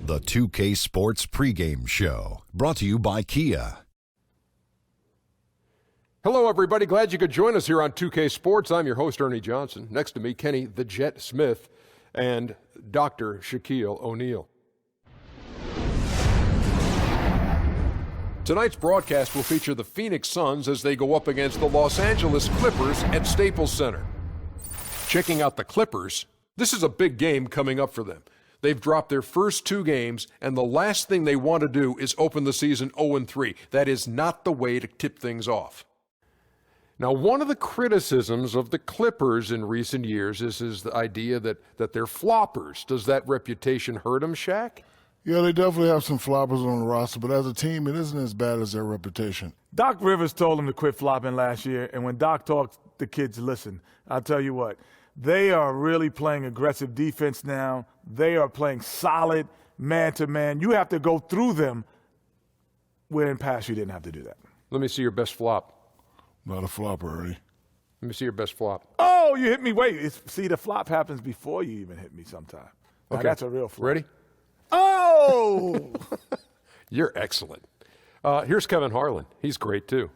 The 2K Sports pregame show, brought to you by Kia. Hello, everybody. Glad you could join us here on 2K Sports. I'm your host, Ernie Johnson. Next to me, Kenny the Jet Smith and Dr. Shaquille O'Neal. Tonight's broadcast will feature the Phoenix Suns as they go up against the Los Angeles Clippers at Staples Center. Checking out the Clippers, this is a big game coming up for them. They've dropped their first 2 games, and the last thing they want to do is open the season 0-3. That is not the way to tip things off. Now, one of the criticisms of the Clippers in recent years is the idea that they're floppers. Does that reputation hurt them, Shaq? Yeah, they definitely have some floppers on the roster, but as a team, it isn't as bad as their reputation. Doc Rivers told them to quit flopping last year, and when Doc talked, the kids listened. I'll tell you what, they are really playing aggressive defense now. They are playing solid man-to-man. You have to go through them, where in past you didn't have to do that. Let me see your best flop. Not a flopper, Ernie. Let me see your best flop. Oh, you hit me. Wait, see, the flop happens before you even hit me sometime. Now, Okay. that's a real flop. Ready? Oh! You're excellent. Here's Kevin Harlan. He's great, too.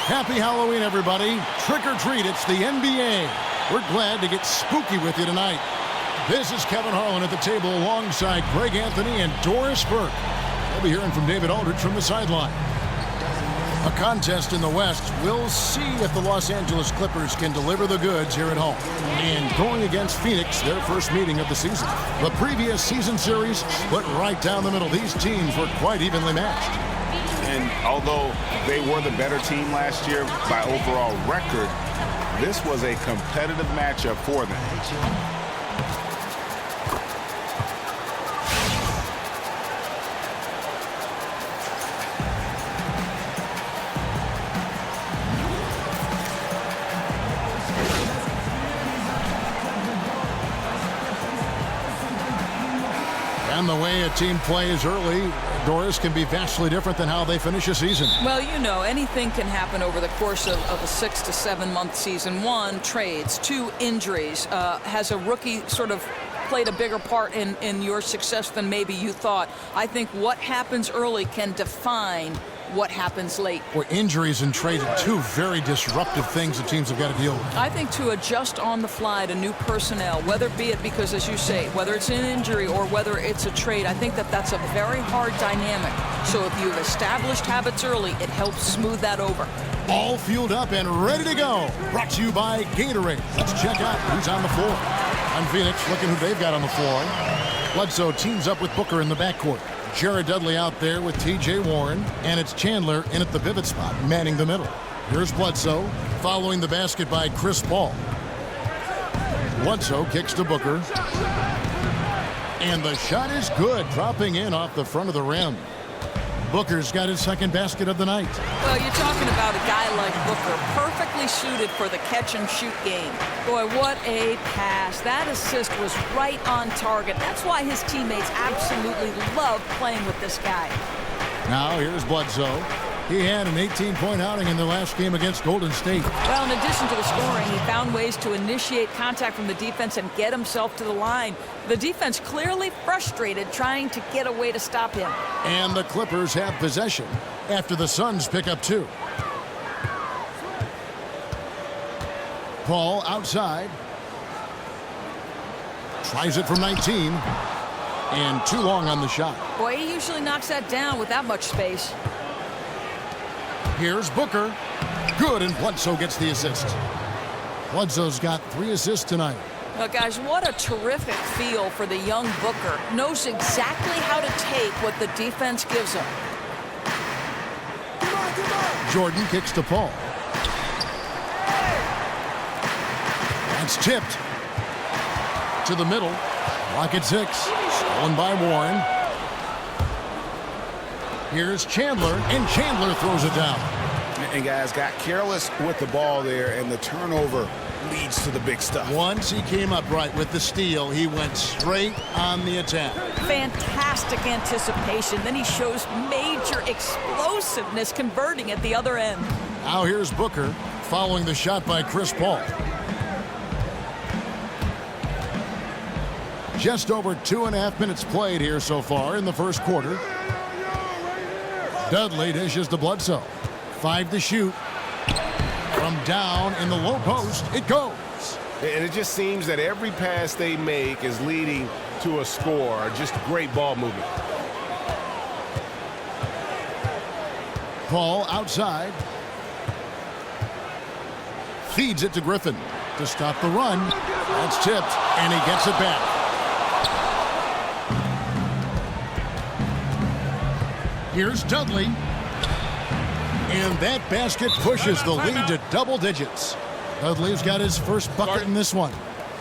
Happy Halloween, everybody. Trick or treat, it's the NBA. We're glad to get spooky with you tonight. This is Kevin Harlan at the table alongside Greg Anthony and Doris Burke. We'll be hearing from David Aldridge from the sideline. A contest in the West. We'll see if the Los Angeles Clippers can deliver the goods here at home. And going against Phoenix, their first meeting of the season. The previous season series split right down the middle. These teams were quite evenly matched. And although they were the better team last year by overall record, this was a competitive matchup for them. And the way a team plays early, Doris, can be vastly different than how they finish a season. Well, you know, anything can happen over the course of a 6 to 7 month season. 1, trades. 2, injuries. Has a rookie sort of played a bigger part in your success than maybe you thought? I think what happens early can define what happens late. Well, injuries and trades are 2 very disruptive things that teams have got to deal with. I think to adjust on the fly to new personnel, whether be it because, as you say, whether it's an injury or whether it's a trade, I think that's a very hard dynamic. So if you've established habits early, it helps smooth that over. All fueled up and ready to go. Brought to you by Gatorade. Let's check out who's on the floor. On Phoenix, looking who they've got on the floor. Bledsoe teams up with Booker in the backcourt. Jared Dudley out there with T.J. Warren, and it's Chandler in at the pivot spot, manning the middle. Here's Bledsoe, following the basket by Chris Paul. Bledsoe kicks to Booker. And the shot is good, dropping in off the front of the rim. Booker's got his second basket of the night. Well, you're talking about a guy like Booker, perfectly suited for the catch-and-shoot game. Boy, what a pass. That assist was right on target. That's why his teammates absolutely love playing with this guy. Now, here's Bledsoe. He had an 18-point outing in the last game against Golden State. Well, in addition to the scoring, he found ways to initiate contact from the defense and get himself to the line. The defense clearly frustrated, trying to get a way to stop him. And the Clippers have possession after the Suns pick up 2. Paul outside. Tries it from 19. And too long on the shot. Boy, he usually knocks that down with that much space. Here's Booker. Good, and Bledsoe gets the assist. Bledsoe's got 3 assists tonight. Well, guys, what a terrific feel for the young Booker. Knows exactly how to take what the defense gives him. Jordan kicks to Paul. That's tipped to the middle. Rocket 6. Stolen by Warren. Here's Chandler, and Chandler throws it down. And guys got careless with the ball there, and the turnover leads to the big stuff. Once he came up right with the steal, he went straight on the attack. Fantastic anticipation. Then he shows major explosiveness converting at the other end. Now here's Booker following the shot by Chris Paul. Just over 2.5 minutes played here so far in the first quarter. Dudley dishes to Bledsoe. 5 to shoot. From down in the low post, it goes. And it just seems that every pass they make is leading to a score. Just great ball movement. Paul outside. Feeds it to Griffin to stop the run. That's tipped, and he gets it back. Here's Dudley. And that basket pushes the lead to double digits. Dudley's got his first bucket in this one.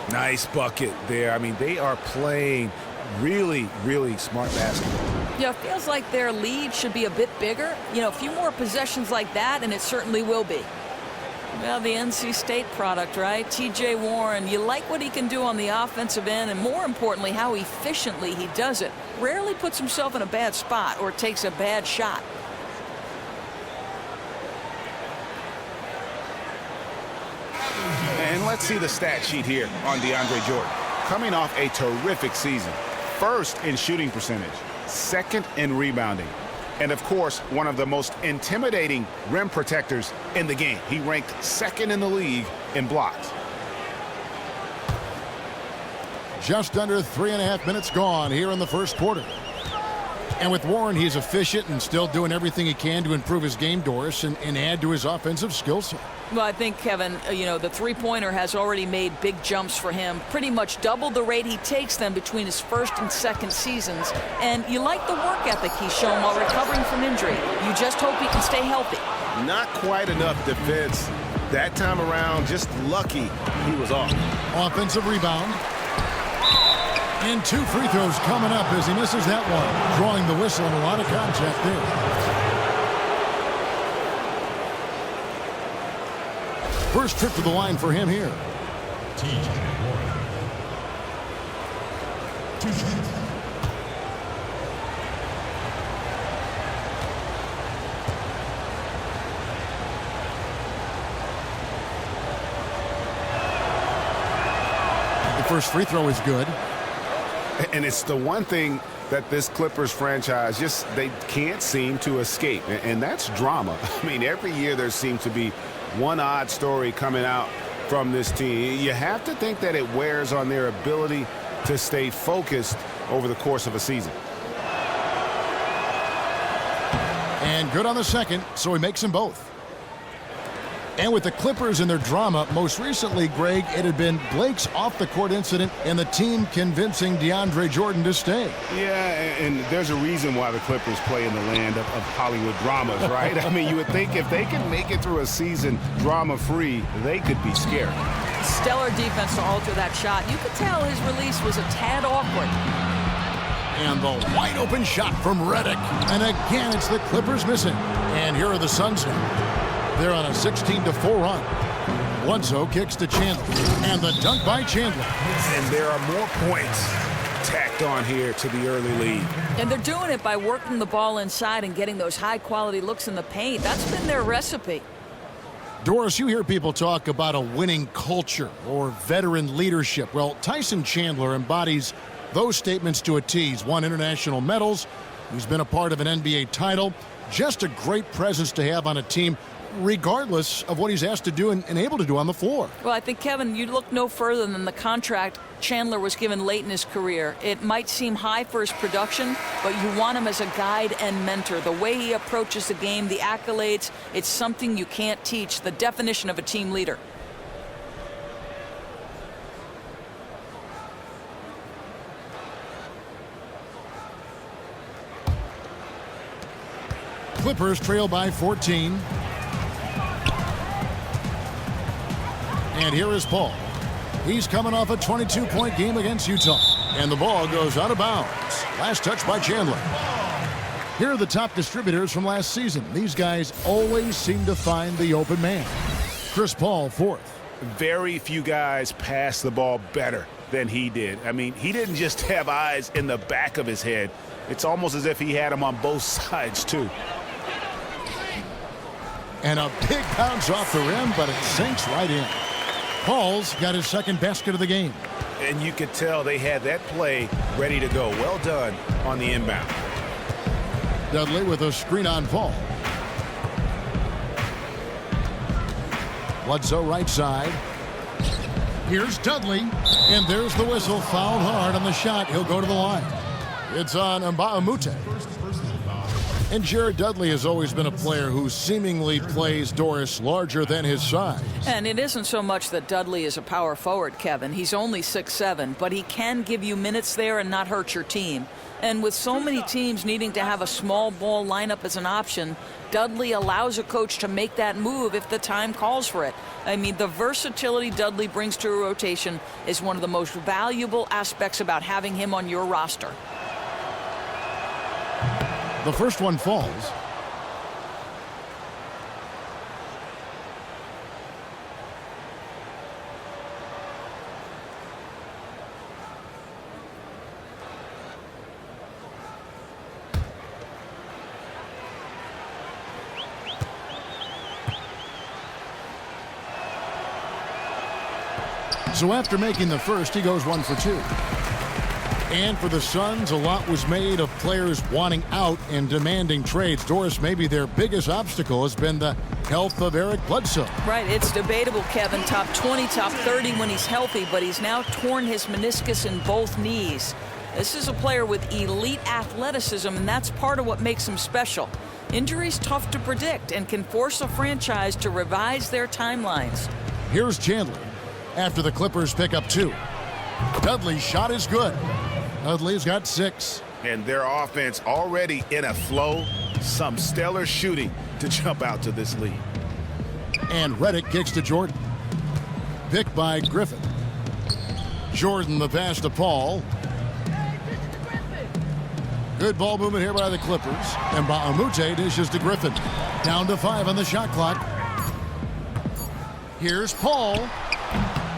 Nice bucket there. I mean, they are playing really, really smart basketball. Yeah, it feels like their lead should be a bit bigger. You know, a few more possessions like that, and it certainly will be. Well, the NC State product, right? T.J. Warren, you like what he can do on the offensive end, and more importantly, how efficiently he does it. Rarely puts himself in a bad spot or takes a bad shot. And let's see the stat sheet here on DeAndre Jordan. Coming off a terrific season. First in shooting percentage. Second in rebounding. And, of course, one of the most intimidating rim protectors in the game. He ranked second in the league in blocks. Just under 3.5 minutes gone here in the first quarter. And with Warren, he's efficient and still doing everything he can to improve his game, Doris, and add to his offensive skill set. Well, I think, Kevin, you know, the three-pointer has already made big jumps for him. Pretty much doubled the rate he takes them between his first and second seasons. And you like the work ethic he's shown while recovering from injury. You just hope he can stay healthy. Not quite enough defense that time around. Just lucky he was off. Offensive rebound. And 2 free throws coming up as he misses that one. Drawing the whistle and a lot of contact there. First trip to the line for him here. The first free throw is good. And it's the one thing that this Clippers franchise they can't seem to escape, and that's drama. I mean, every year there seems to be one odd story coming out from this team. You have to think that it wears on their ability to stay focused over the course of a season. And good on the second, so he makes them both. And with the Clippers and their drama, most recently, Greg, it had been Blake's off-the-court incident and the team convincing DeAndre Jordan to stay. Yeah, and there's a reason why the Clippers play in the land of Hollywood dramas, right? I mean, you would think if they can make it through a season drama-free, they could be scared. Stellar defense to alter that shot. You could tell his release was a tad awkward. And the wide-open shot from Redick. And again, it's the Clippers missing. And here are the Suns now. They're on a 16-4 run. Bledsoe kicks to Chandler. And the dunk by Chandler. And there are more points tacked on here to the early lead. And they're doing it by working the ball inside and getting those high-quality looks in the paint. That's been their recipe. Doris, you hear people talk about a winning culture or veteran leadership. Well, Tyson Chandler embodies those statements to a T. He's won international medals. He's been a part of an NBA title. Just a great presence to have on a team, regardless of what he's asked to do and able to do on the floor. Well, I think, Kevin, you look no further than the contract Chandler was given late in his career. It might seem high for his production, but you want him as a guide and mentor. The way he approaches the game, the accolades, it's something you can't teach, the definition of a team leader. Clippers trail by 14. And here is Paul. He's coming off a 22-point game against Utah. And the ball goes out of bounds. Last touch by Chandler. Here are the top distributors from last season. These guys always seem to find the open man. Chris Paul, fourth. Very few guys pass the ball better than he did. I mean, he didn't just have eyes in the back of his head. It's almost as if he had them on both sides, too. And a big bounce off the rim, but it sinks right in. Paul's got his second basket of the game. And you could tell they had that play ready to go. Well done on the inbound. Dudley with a screen on Paul. Bledsoe right side. Here's Dudley. And there's the whistle. Fouled hard on the shot. He'll go to the line. It's on Mbamute. And Jared Dudley has always been a player who seemingly plays Doris larger than his size. And it isn't so much that Dudley is a power forward, Kevin. He's only 6'7", but he can give you minutes there and not hurt your team. And with so many teams needing to have a small ball lineup as an option, Dudley allows a coach to make that move if the time calls for it. I mean, the versatility Dudley brings to a rotation is one of the most valuable aspects about having him on your roster. The first one falls. So after making the first, he goes 1 for 2. And for the Suns, a lot was made of players wanting out and demanding trades. Doris, maybe their biggest obstacle has been the health of Eric Bledsoe. Right, it's debatable, Kevin. Top 20, top 30 when he's healthy, but he's now torn his meniscus in both knees. This is a player with elite athleticism, and that's part of what makes him special. Injuries tough to predict and can force a franchise to revise their timelines. Here's Chandler after the Clippers pick up 2. Dudley's shot is good. Dudley's got 6. And their offense already in a flow. Some stellar shooting to jump out to this lead. And Redick kicks to Jordan. Picked by Griffin. Jordan the pass to Paul. Good ball movement here by the Clippers. And Mbamute dishes to Griffin. Down to 5 on the shot clock. Here's Paul.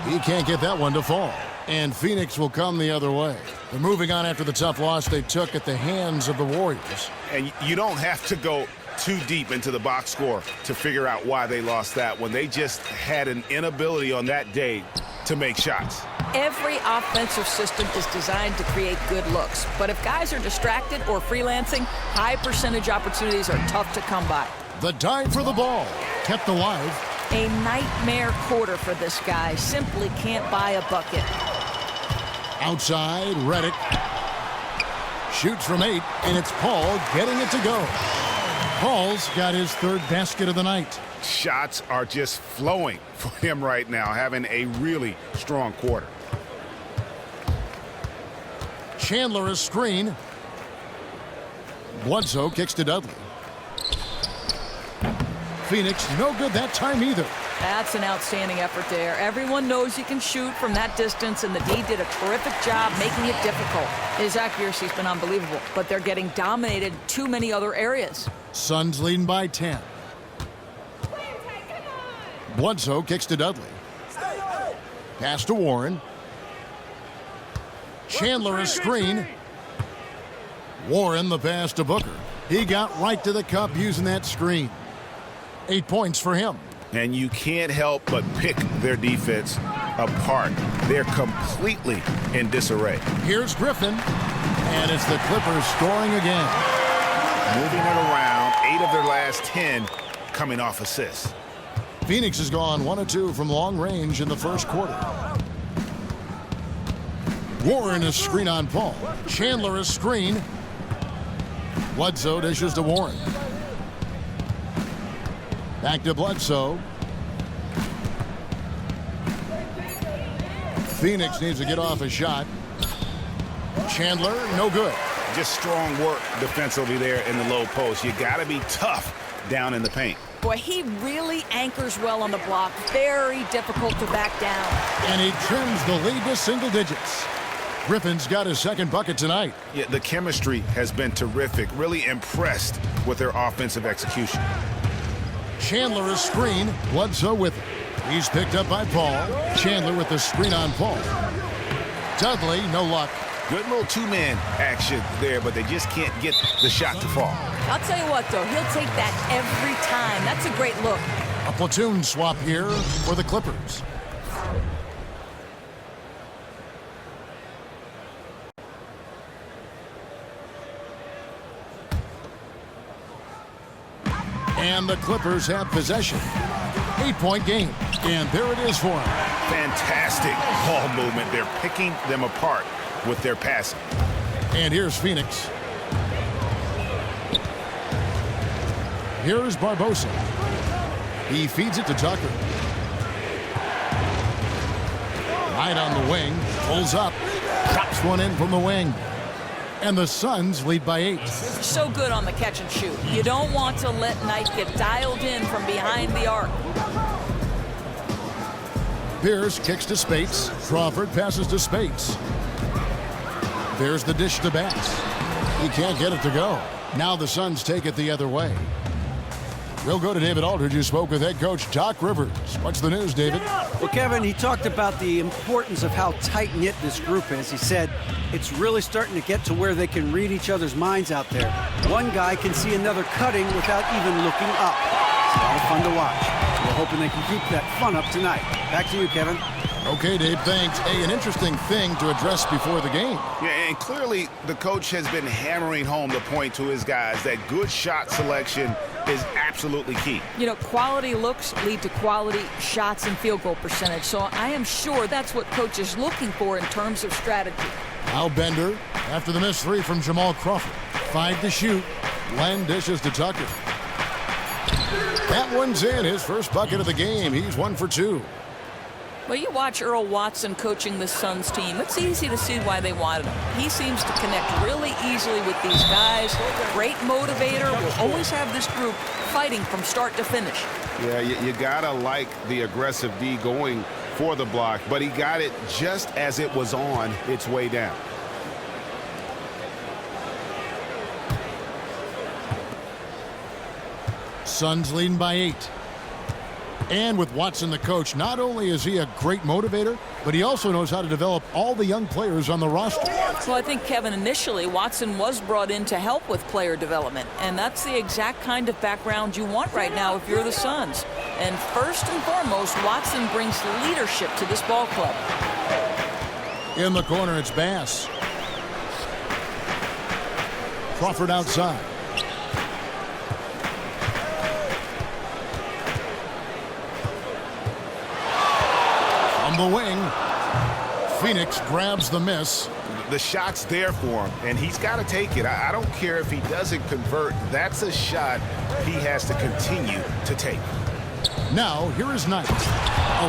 He can't get that one to fall. And Phoenix will come the other way. They're moving on after the tough loss they took at the hands of the Warriors. And you don't have to go too deep into the box score to figure out why they lost that one. They just had an inability on that day to make shots. Every offensive system is designed to create good looks. But if guys are distracted or freelancing, high percentage opportunities are tough to come by. The dive for the ball kept alive. A nightmare quarter for this guy. Simply can't buy a bucket. Outside, Redick shoots from 8, and it's Paul getting it to go. Paul's got his third basket of the night. Shots are just flowing for him right now, having a really strong quarter. Chandler a screen. Bledsoe kicks to Dudley. Phoenix no good that time either. That's an outstanding effort there. Everyone knows he can shoot from that distance, and the D did a terrific job making it difficult. His accuracy's been unbelievable, but they're getting dominated in too many other areas. Suns leading by 10. Bledsoe kicks to Dudley. Pass to Warren. Chandler a screen. Warren the pass to Booker. He got right to the cup using that screen. 8 points for him. And you can't help but pick their defense apart. They're completely in disarray. Here's Griffin. And it's the Clippers scoring again. Moving it around, 8 of their last 10 coming off assists. Phoenix has gone 1 of 2 from long range in the first quarter. Warren is screen on Paul. Chandler is screen. Bledsoe dishes to Warren. Back to Bledsoe. Phoenix needs to get off a shot. Chandler, no good. just strong work defensively there in the low post. You got to be tough down in the paint. Boy, he really anchors well on the block. Very difficult to back down. And he trims the lead to single digits. Griffin's got his second bucket tonight. Yeah, the chemistry has been terrific. Really impressed with their offensive execution. Chandler is screen. Bledsoe with it. He's picked up by Paul. Chandler with the screen on Paul. Dudley, no luck. Good little two-man action there, but they just can't get the shot to fall. I'll tell you what, though, he'll take that every time. That's a great look. A platoon swap here for the Clippers. And the Clippers have possession. 8-point game. And there it is for them. Fantastic ball movement. They're picking them apart with their passing. And here's Phoenix. Here's Barbosa. He feeds it to Tucker. Right on the wing. Pulls up. Drops one in from the wing. And the Suns lead by 8. So good on the catch and shoot. You don't want to let Knight get dialed in from behind the arc. Pierce kicks to Spates. Crawford passes to Spates. There's the dish to Bass. He can't get it to go. Now the Suns take it the other way. We'll go to David Aldridge, who spoke with head coach Doc Rivers. What's the news, David? Well, Kevin, he talked about the importance of how tight-knit this group is. He said it's really starting to get to where they can read each other's minds out there. One guy can see another cutting without even looking up. It's a lot of fun to watch. We're hoping they can keep that fun up tonight. Back to you, Kevin. Okay, Dave, thanks. Hey, an interesting thing to address before the game. Yeah, and clearly the coach has been hammering home the point to his guys that good shot selection is absolutely key. You know, quality looks lead to quality shots and field goal percentage. So I am sure that's what coach is looking for in terms of strategy. Now Bender, after the missed 3 from Jamal Crawford. 5 to shoot. Len dishes to Tucker. That one's in, his first bucket of the game. He's 1 for 2. Well, you watch Earl Watson coaching the Suns team. It's easy to see why they wanted him. He seems to connect really easily with these guys. Great motivator. Will always have this group fighting from start to finish. Yeah, you gotta like the aggressive D going for the block, but he got it just as it was on its way down. Suns leading by 8. And with Watson the coach, not only is he a great motivator, but he also knows how to develop all the young players on the roster. Well, I think, Kevin, initially Watson was brought in to help with player development, and that's the exact kind of background you want right now if you're the Suns. And first and foremost, Watson brings leadership to this ball club. In the corner, it's Bass. Crawford outside. From the wing, Phoenix grabs the miss. The shot's there for him, and he's got to take it. I don't care if he doesn't convert. That's a shot he has to continue to take. Now, here is Knight.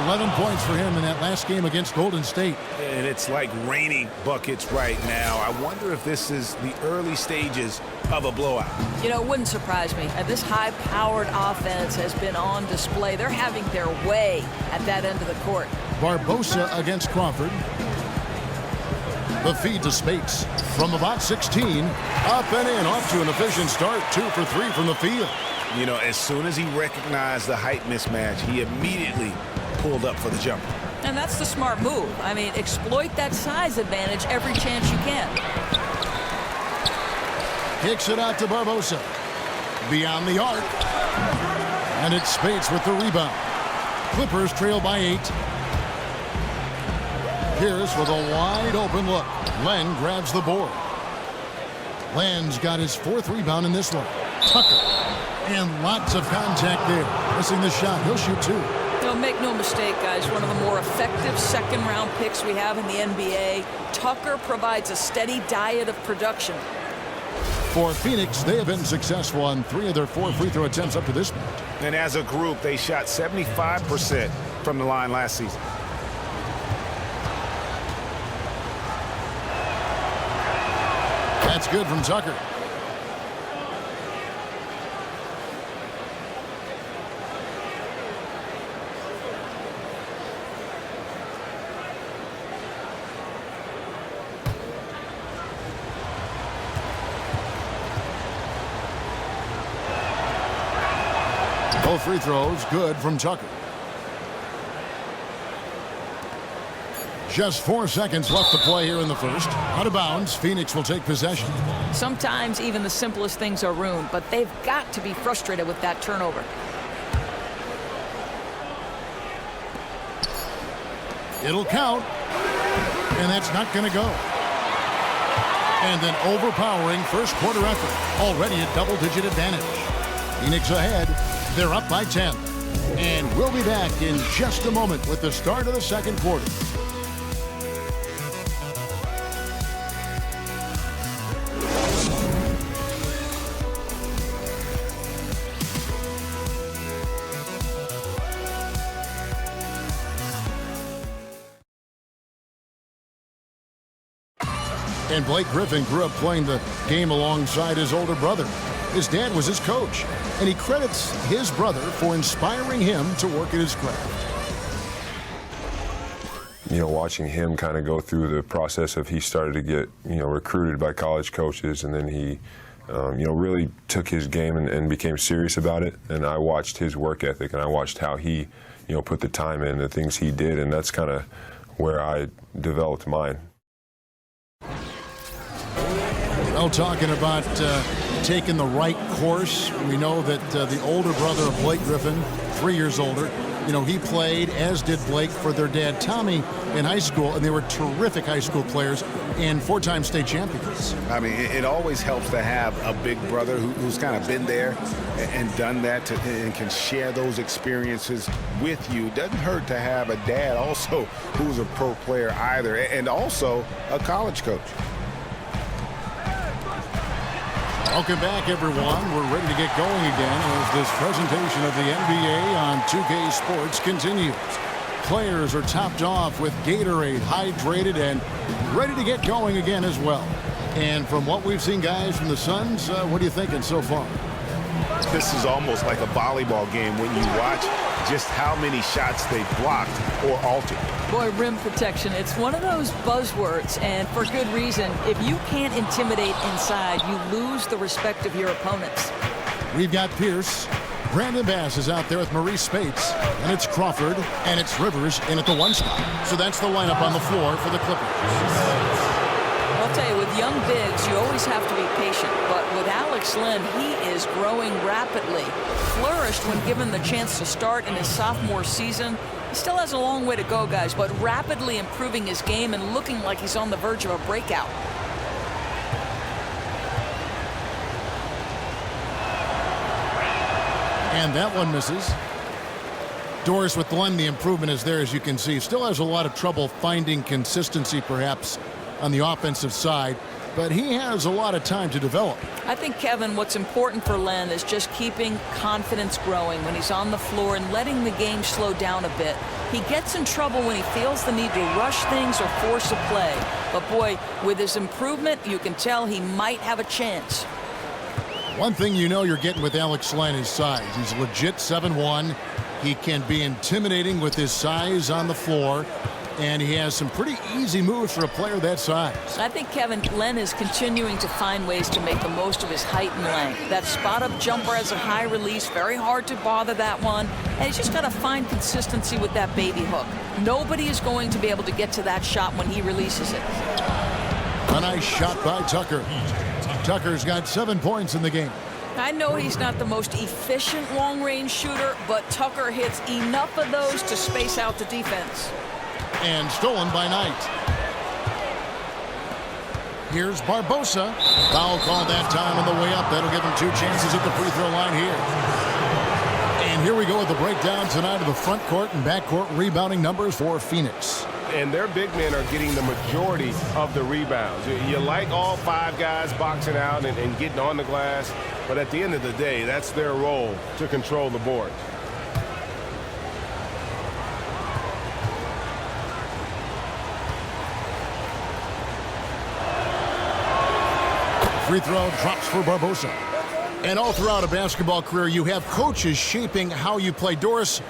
11 points for him in that last game against Golden State. And it's like raining buckets right now. I wonder if this is the early stages of a blowout. You know, it wouldn't surprise me. This high-powered offense has been on display. They're having their way at that end of the court. Barbosa against Crawford. The feed to Spates. From about 16, up and in, off to an efficient start. 2 for 3 from the field. You know, as soon as he recognized the height mismatch, he immediately pulled up for the jumper. And that's the smart move. I mean, exploit that size advantage every chance you can. Kicks it out to Barbosa. Beyond the arc. And it's Spates with the rebound. Clippers trail by 8. Pierce with a wide open look. Len grabs the board. Len's got his 4th rebound in this one. Tucker. And lots of contact there. Missing the shot. He'll shoot 2. You know, make no mistake, guys, one of the more effective second-round picks we have in the NBA. Tucker provides a steady diet of production. For Phoenix, they have been successful on 3 of their 4 free throw attempts up to this point. And as a group, they shot 75% from the line last season. That's good from Tucker. Both free throws good from Tucker. Just 4 seconds left to play here in the first. Out of bounds, Phoenix will take possession. Sometimes even the simplest things are ruined, but they've got to be frustrated with that turnover. It'll count, and that's not going to go. And an overpowering first quarter effort, already a double-digit advantage. Phoenix ahead. They're up by 10. And we'll be back in just a moment with the start of the second quarter. And Blake Griffin grew up playing the game alongside his older brother. His dad was his coach, and he credits his brother for inspiring him to work at his craft. You know, watching him kind of go through the process of he started to get, recruited by college coaches, and then he, really took his game and became serious about it. And I watched his work ethic, and I watched how he, put the time in, the things he did, and that's kind of where I developed mine. Well, talking about taking the right course, we know that the older brother of Blake Griffin, 3 years older, he played, as did Blake, for their dad Tommy in high school, and they were terrific high school players and 4-time state champions. I mean, it always helps to have a big brother who's kind of been there and done that and can share those experiences with you. Doesn't hurt to have a dad also who's a pro player either, and also a college coach. Welcome back, everyone. We're ready to get going again as this presentation of the NBA on 2K Sports continues. Players are topped off with Gatorade, hydrated, and ready to get going again as well. And from what we've seen, guys, from the Suns, what are you thinking so far? This is almost like a volleyball game when you watch just how many shots they blocked or altered. Boy, rim protection, it's one of those buzzwords, and for good reason. If you can't intimidate inside, you lose the respect of your opponents. We've got Pierce. Brandon Bass is out there with Maurice Spates, and it's Crawford, and it's Rivers in at the 1 spot. So that's the lineup on the floor for the Clippers. I'll tell you, with young bigs, you always have to be patient. But with Alex Len, he is growing rapidly. Flourished when given the chance to start in his sophomore season. He still has a long way to go, guys, but rapidly improving his game and looking like he's on the verge of a breakout. And that one misses. Doris with Glenn, the improvement is there, as you can see. Still has a lot of trouble finding consistency, perhaps, on the offensive side, but he has a lot of time to develop. I think, Kevin, what's important for Len is just keeping confidence growing when he's on the floor and letting the game slow down a bit. He gets in trouble when he feels the need to rush things or force a play. But, boy, with his improvement, you can tell he might have a chance. One thing you know you're getting with Alex Len is size. He's legit 7'1". He can be intimidating with his size on the floor, and he has some pretty easy moves for a player that size. I think, Kevin, Len is continuing to find ways to make the most of his height and length. That spot-up jumper has a high release, very hard to bother that one, and he's just got to find consistency with that baby hook. Nobody is going to be able to get to that shot when he releases it. A nice shot by Tucker. Tucker's got 7 points in the game. I know he's not the most efficient long-range shooter, but Tucker hits enough of those to space out the defense. And stolen by Knight. Here's Barbosa. Foul called that time on the way up. That'll give him 2 chances at the free throw line here. And here we go with the breakdown tonight of the front court and back court rebounding numbers for Phoenix. And their big men are getting the majority of the rebounds. You like all 5 guys boxing out and getting on the glass, but at the end of the day, that's their role to control the board. Free throw drops for Barbosa. And all throughout a basketball career, you have coaches shaping how you play. Doris,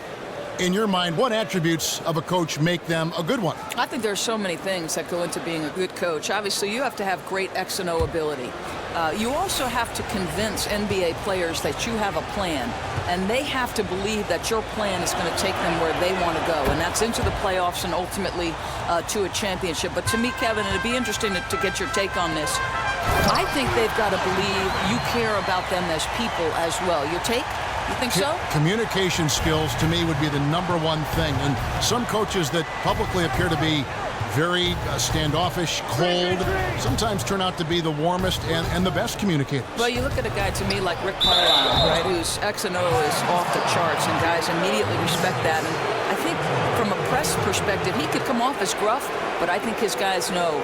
in your mind, what attributes of a coach make them a good one? I think there's so many things that go into being a good coach. Obviously, you have to have great X and O ability. You also have to convince NBA players that you have a plan, and they have to believe that your plan is going to take them where they want to go, and that's into the playoffs and ultimately to a championship. But to me, Kevin, it'd be interesting to get your take on this. I think they've got to believe you care about them as people as well. Your take? You think so? Communication skills, to me, would be the #1 thing. And some coaches that publicly appear to be very standoffish, cold, sometimes turn out to be the warmest and the best communicators. Well, you look at a guy to me like Rick Carlisle, right, whose X and O is off the charts, and guys immediately respect that. And I think from a press perspective, he could come off as gruff, but I think his guys know,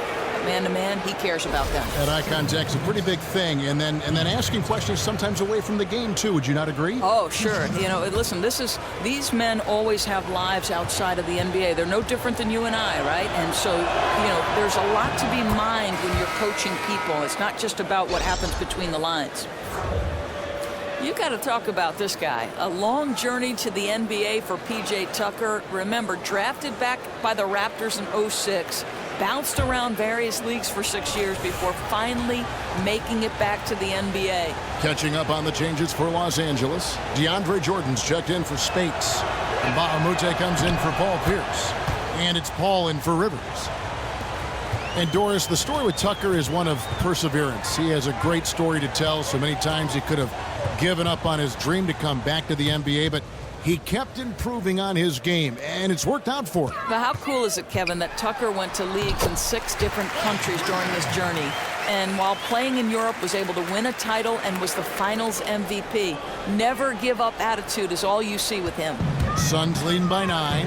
man to man, he cares about them. That eye contact's a pretty big thing, and then asking questions sometimes away from the game too. Would you not agree? Oh, sure. You know, listen, these men always have lives outside of the NBA. They're no different than you and I, right? And so, you know, there's a lot to be mined when you're coaching people. It's not just about what happens between the lines. You got to talk about this guy. A long journey to the NBA for P.J. Tucker. Remember, drafted back by the Raptors in '06. Bounced around various leagues for 6 years before finally making it back to the NBA. Catching up on the changes for Los Angeles. DeAndre Jordan's checked in for Spates. And Bahamute comes in for Paul Pierce. And it's Paul in for Rivers. And Doris, the story with Tucker is one of perseverance. He has a great story to tell. So many times he could have given up on his dream to come back to the NBA, but he kept improving on his game, and it's worked out for him. But how cool is it, Kevin, that Tucker went to leagues in 6 different countries during this journey, and while playing in Europe was able to win a title and was the finals MVP. Never give up attitude is all you see with him. Suns leading by 9.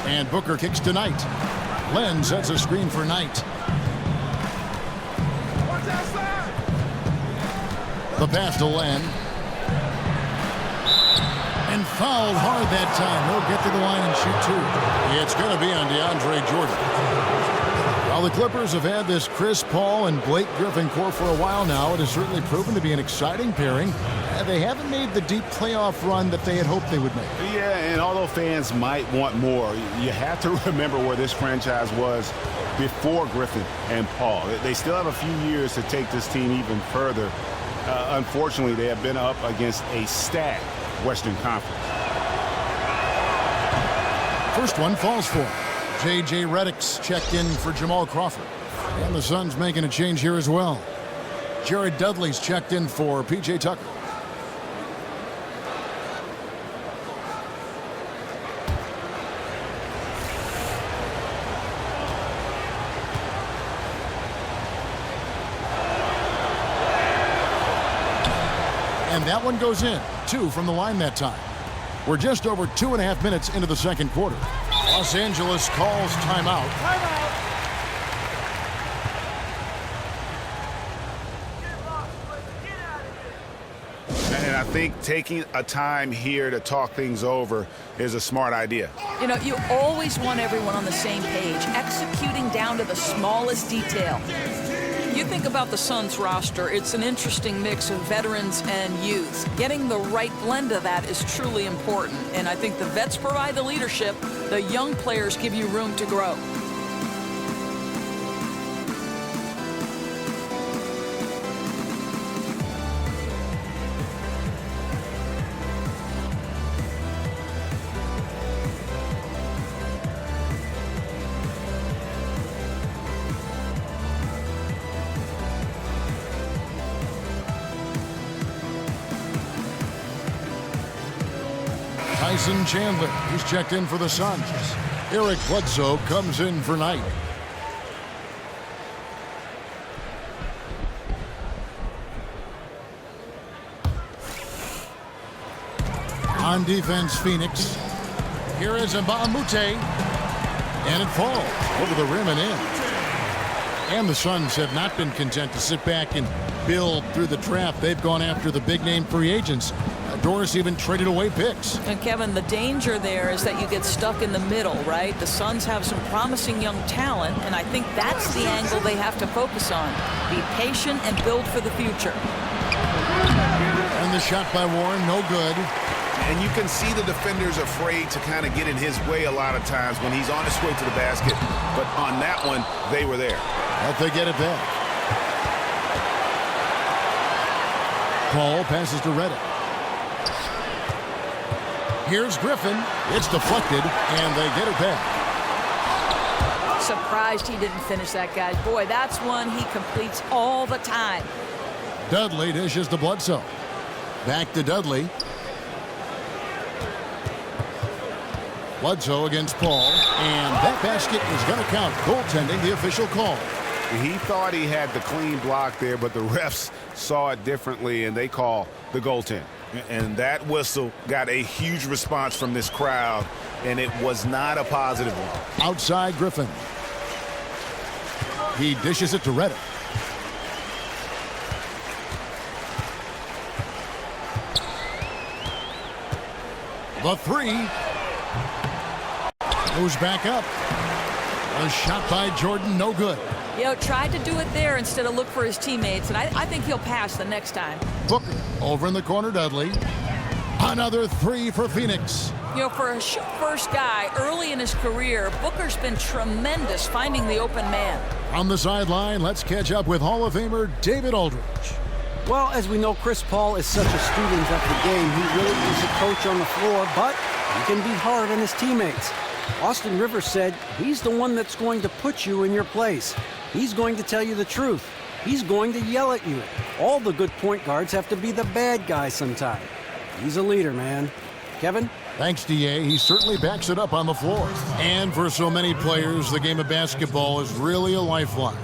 And Booker kicks to Knight. Len sets a screen for Knight. The pass to Len. And fouled hard that time. He'll get to the line and shoot 2. It's going to be on DeAndre Jordan. While the Clippers have had this Chris Paul and Blake Griffin core for a while now, it has certainly proven to be an exciting pairing. They haven't made the deep playoff run that they had hoped they would make. Yeah, and although fans might want more, you have to remember where this franchise was before Griffin and Paul. They still have a few years to take this team even further. Unfortunately, they have been up against a stacked Western Conference. First one falls for him. J.J. Redick's checked in for Jamal Crawford. And the Suns making a change here as well. Jared Dudley's checked in for P.J. Tucker. And that one goes in. 2 from the line that time. We're just over 2.5 minutes into the second quarter. Los Angeles calls timeout. And I think taking a time here to talk things over is a smart idea. You know, you always want everyone on the same page, executing down to the smallest detail. You think about the Suns roster, it's an interesting mix of veterans and youth. Getting the right blend of that is truly important, and I think the vets provide the leadership, the young players give you room to grow. Tyson Chandler, he's checked in for the Suns. Eric Bledsoe comes in for Knight. On defense, Phoenix. Here is Mbamute. And it falls over the rim and in. And the Suns have not been content to sit back and build through the draft. They've gone after the big-name free agents. Doris even traded away picks. And Kevin, the danger there is that you get stuck in the middle, right? The Suns have some promising young talent, and I think that's the angle they have to focus on. Be patient and build for the future. And the shot by Warren, no good. And you can see the defenders afraid to kind of get in his way a lot of times when he's on his way to the basket. But on that one, they were there. But they get it back. Paul passes to Reddick. Here's Griffin. It's deflected, and they get it back. Surprised he didn't finish that, guys. Boy, that's one he completes all the time. Dudley dishes to Bledsoe. Back to Dudley. Bledsoe against Paul, and that basket is going to count. Goaltending, the official call. He thought he had the clean block there, but the refs saw it differently, and they call the goaltend. And that whistle got a huge response from this crowd, and it was not a positive one. Outside Griffin. He dishes it to Reddick. The three. Goes back up. A shot by Jordan, no good. You know, tried to do it there instead of look for his teammates, and I think he'll pass the next time. Booker over in the corner, Dudley. Another three for Phoenix. You know, for a shoot-first guy early in his career, Booker's been tremendous finding the open man. On the sideline, let's catch up with Hall of Famer David Aldridge. Well, as we know, Chris Paul is such a student of the game. He really is a coach on the floor, but he can be hard on his teammates. Austin Rivers said he's the one that's going to put you in your place. He's going to tell you the truth. He's going to yell at you. All the good point guards have to be the bad guy sometime. He's a leader, man. Kevin? Thanks, D.A. He certainly backs it up on the floor. And for so many players, the game of basketball is really a lifeline,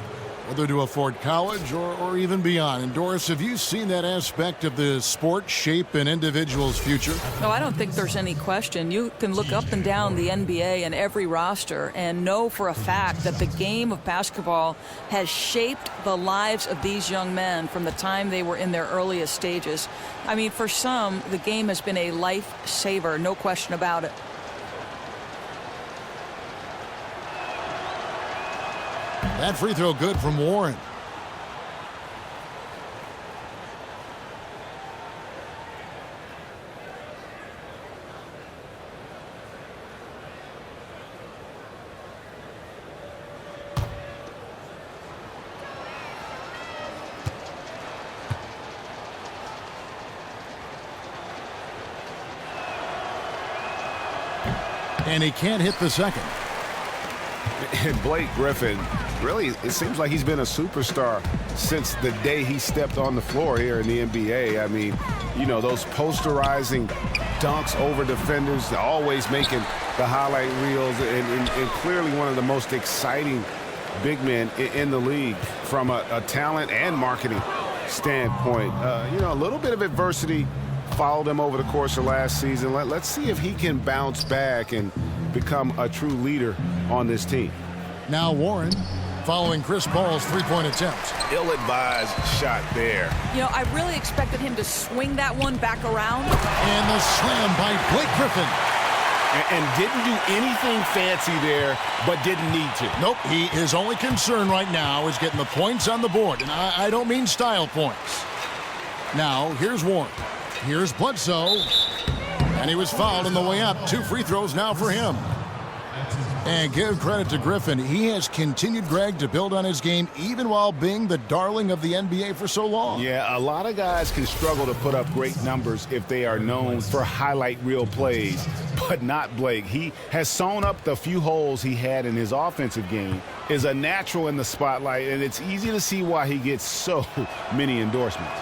whether to afford college or even beyond. And Doris, have you seen that aspect of the sport shape an individual's future? No, I don't think there's any question. You can look up and down the NBA and every roster and know for a fact that the game of basketball has shaped the lives of these young men from the time they were in their earliest stages. I mean, for some, the game has been a lifesaver, no question about it. That free throw good from Warren. And he can't hit the second. And Blake Griffin, really, it seems like he's been a superstar since the day he stepped on the floor here in the NBA. I mean, you know, those posterizing dunks over defenders, always making the highlight reels, and clearly one of the most exciting big men in the league from a talent and marketing standpoint. You know, a little bit of adversity followed him over the course of last season. Let's see if he can bounce back and become a true leader on this team. Now Warren following Chris Paul's three-point attempt. Ill-advised shot there. You know, I really expected him to swing that one back around. And the slam by Blake Griffin. And didn't do anything fancy there, but didn't need to. Nope, his only concern right now is getting the points on the board. And I don't mean style points. Now, here's Warren. Here's Bledsoe. And he was fouled on the way up. 2 free throws now for him. And give credit to Griffin. He has continued, Greg, to build on his game even while being the darling of the NBA for so long. Yeah, a lot of guys can struggle to put up great numbers if they are known for highlight reel plays, but not Blake. He has sewn up the few holes he had in his offensive game, is a natural in the spotlight, and it's easy to see why he gets so many endorsements.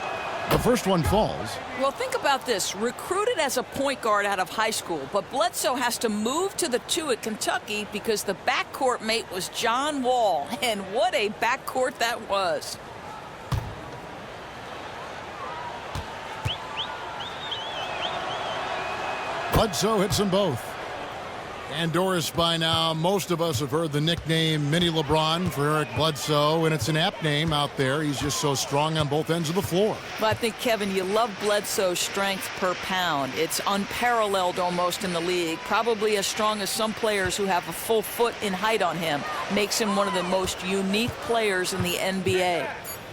The first one falls. Well, think about this. Recruited as a point guard out of high school, but Bledsoe has to move to the 2 at Kentucky because the backcourt mate was John Wall. And what a backcourt that was. Bledsoe hits them both. And Doris, by now, most of us have heard the nickname Mini LeBron for Eric Bledsoe, and it's an apt name out there. He's just so strong on both ends of the floor. Well, I think, Kevin, you love Bledsoe's strength per pound. It's unparalleled almost in the league. Probably as strong as some players who have a full foot in height on him. Makes him one of the most unique players in the NBA.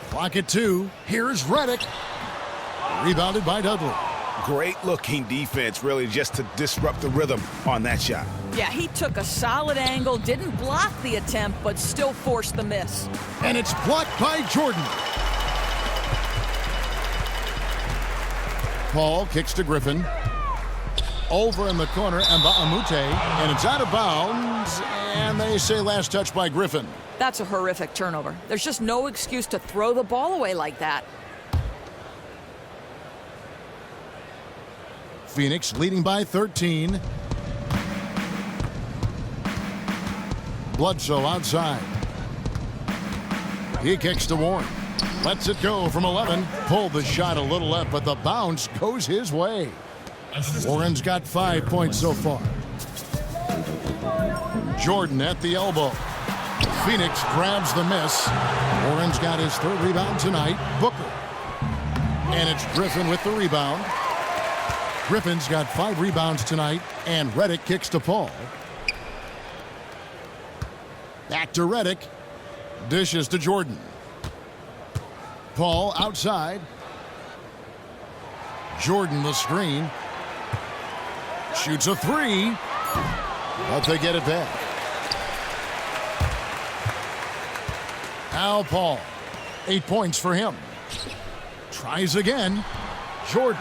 Clock at 2. Here's Redick. Rebounded by Dudley. Great looking defense, really, just to disrupt the rhythm on that shot. Yeah, he took a solid angle, didn't block the attempt, but still forced the miss. And it's blocked by Jordan. Paul kicks to Griffin. Over in the corner, Mbamute, and it's out of bounds, and they say last touch by Griffin. That's a horrific turnover. There's just no excuse to throw the ball away like that. Phoenix leading by 13. Bledsoe outside. He kicks to Warren. Lets it go from 11. Pulled the shot a little left, but the bounce goes his way. Warren's got 5 points so far. Jordan at the elbow. Phoenix grabs the miss. Warren's got his 3rd rebound tonight. Booker. And it's Griffin with the rebound. Griffin's got 5 rebounds tonight, and Redick kicks to Paul. Back to Redick. Dishes to Jordan. Paul outside. Jordan the screen. Shoots a 3. But they get it back. Now Paul. 8 points for him. Tries again. Jordan.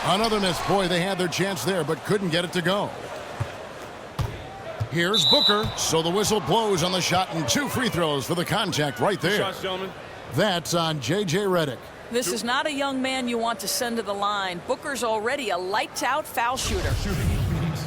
Another miss. Boy, they had their chance there, but couldn't get it to go. Here's Booker. So the whistle blows on the shot, and 2 free throws for the contact right there. Shots, gentlemen. That's on J.J. Redick. This is not a young man you want to send to the line. Booker's already a lights-out foul shooter.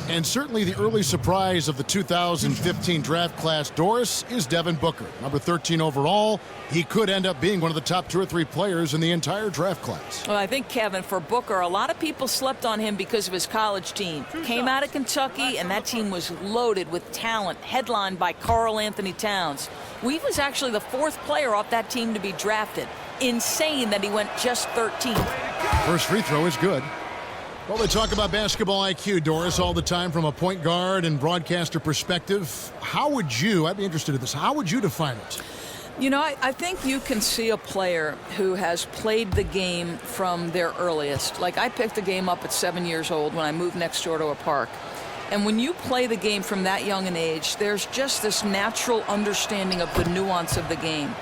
And certainly the early surprise of the 2015 draft class, Doris, is Devin Booker. Number 13 overall. He could end up being one of the top 2 or 3 players in the entire draft class. Well, I think, Kevin, for Booker, a lot of people slept on him because of his college team. Came out of Kentucky, and that team was loaded with talent, headlined by Karl Anthony Towns. He was actually the 4th player off that team to be drafted. Insane that he went just 13th. First free throw is good. Well, they talk about basketball IQ, Doris, all the time from a point guard and broadcaster perspective. How would you, I'd be interested in this, how would you define it? You know, I think you can see a player who has played the game from their earliest. Like, I picked the game up at 7 years old when I moved next door to a park. And when you play the game from that young an age, there's just this natural understanding of the nuance of the game.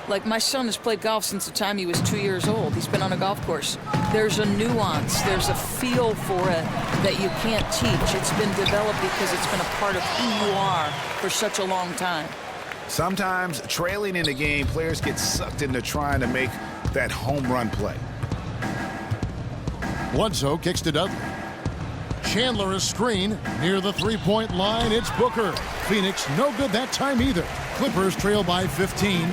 Like, my son has played golf since the time he was 2 years old. He's been on a golf course. There's a nuance, there's a feel for it that you can't teach. It's been developed because it's been a part of who you are for such a long time. Sometimes trailing in the game, players get sucked into trying to make that home run play. Bledsoe kicks to Dudley. Chandler is screen near the 3-point line. It's Booker. Phoenix no good that time either. Clippers trail by 15.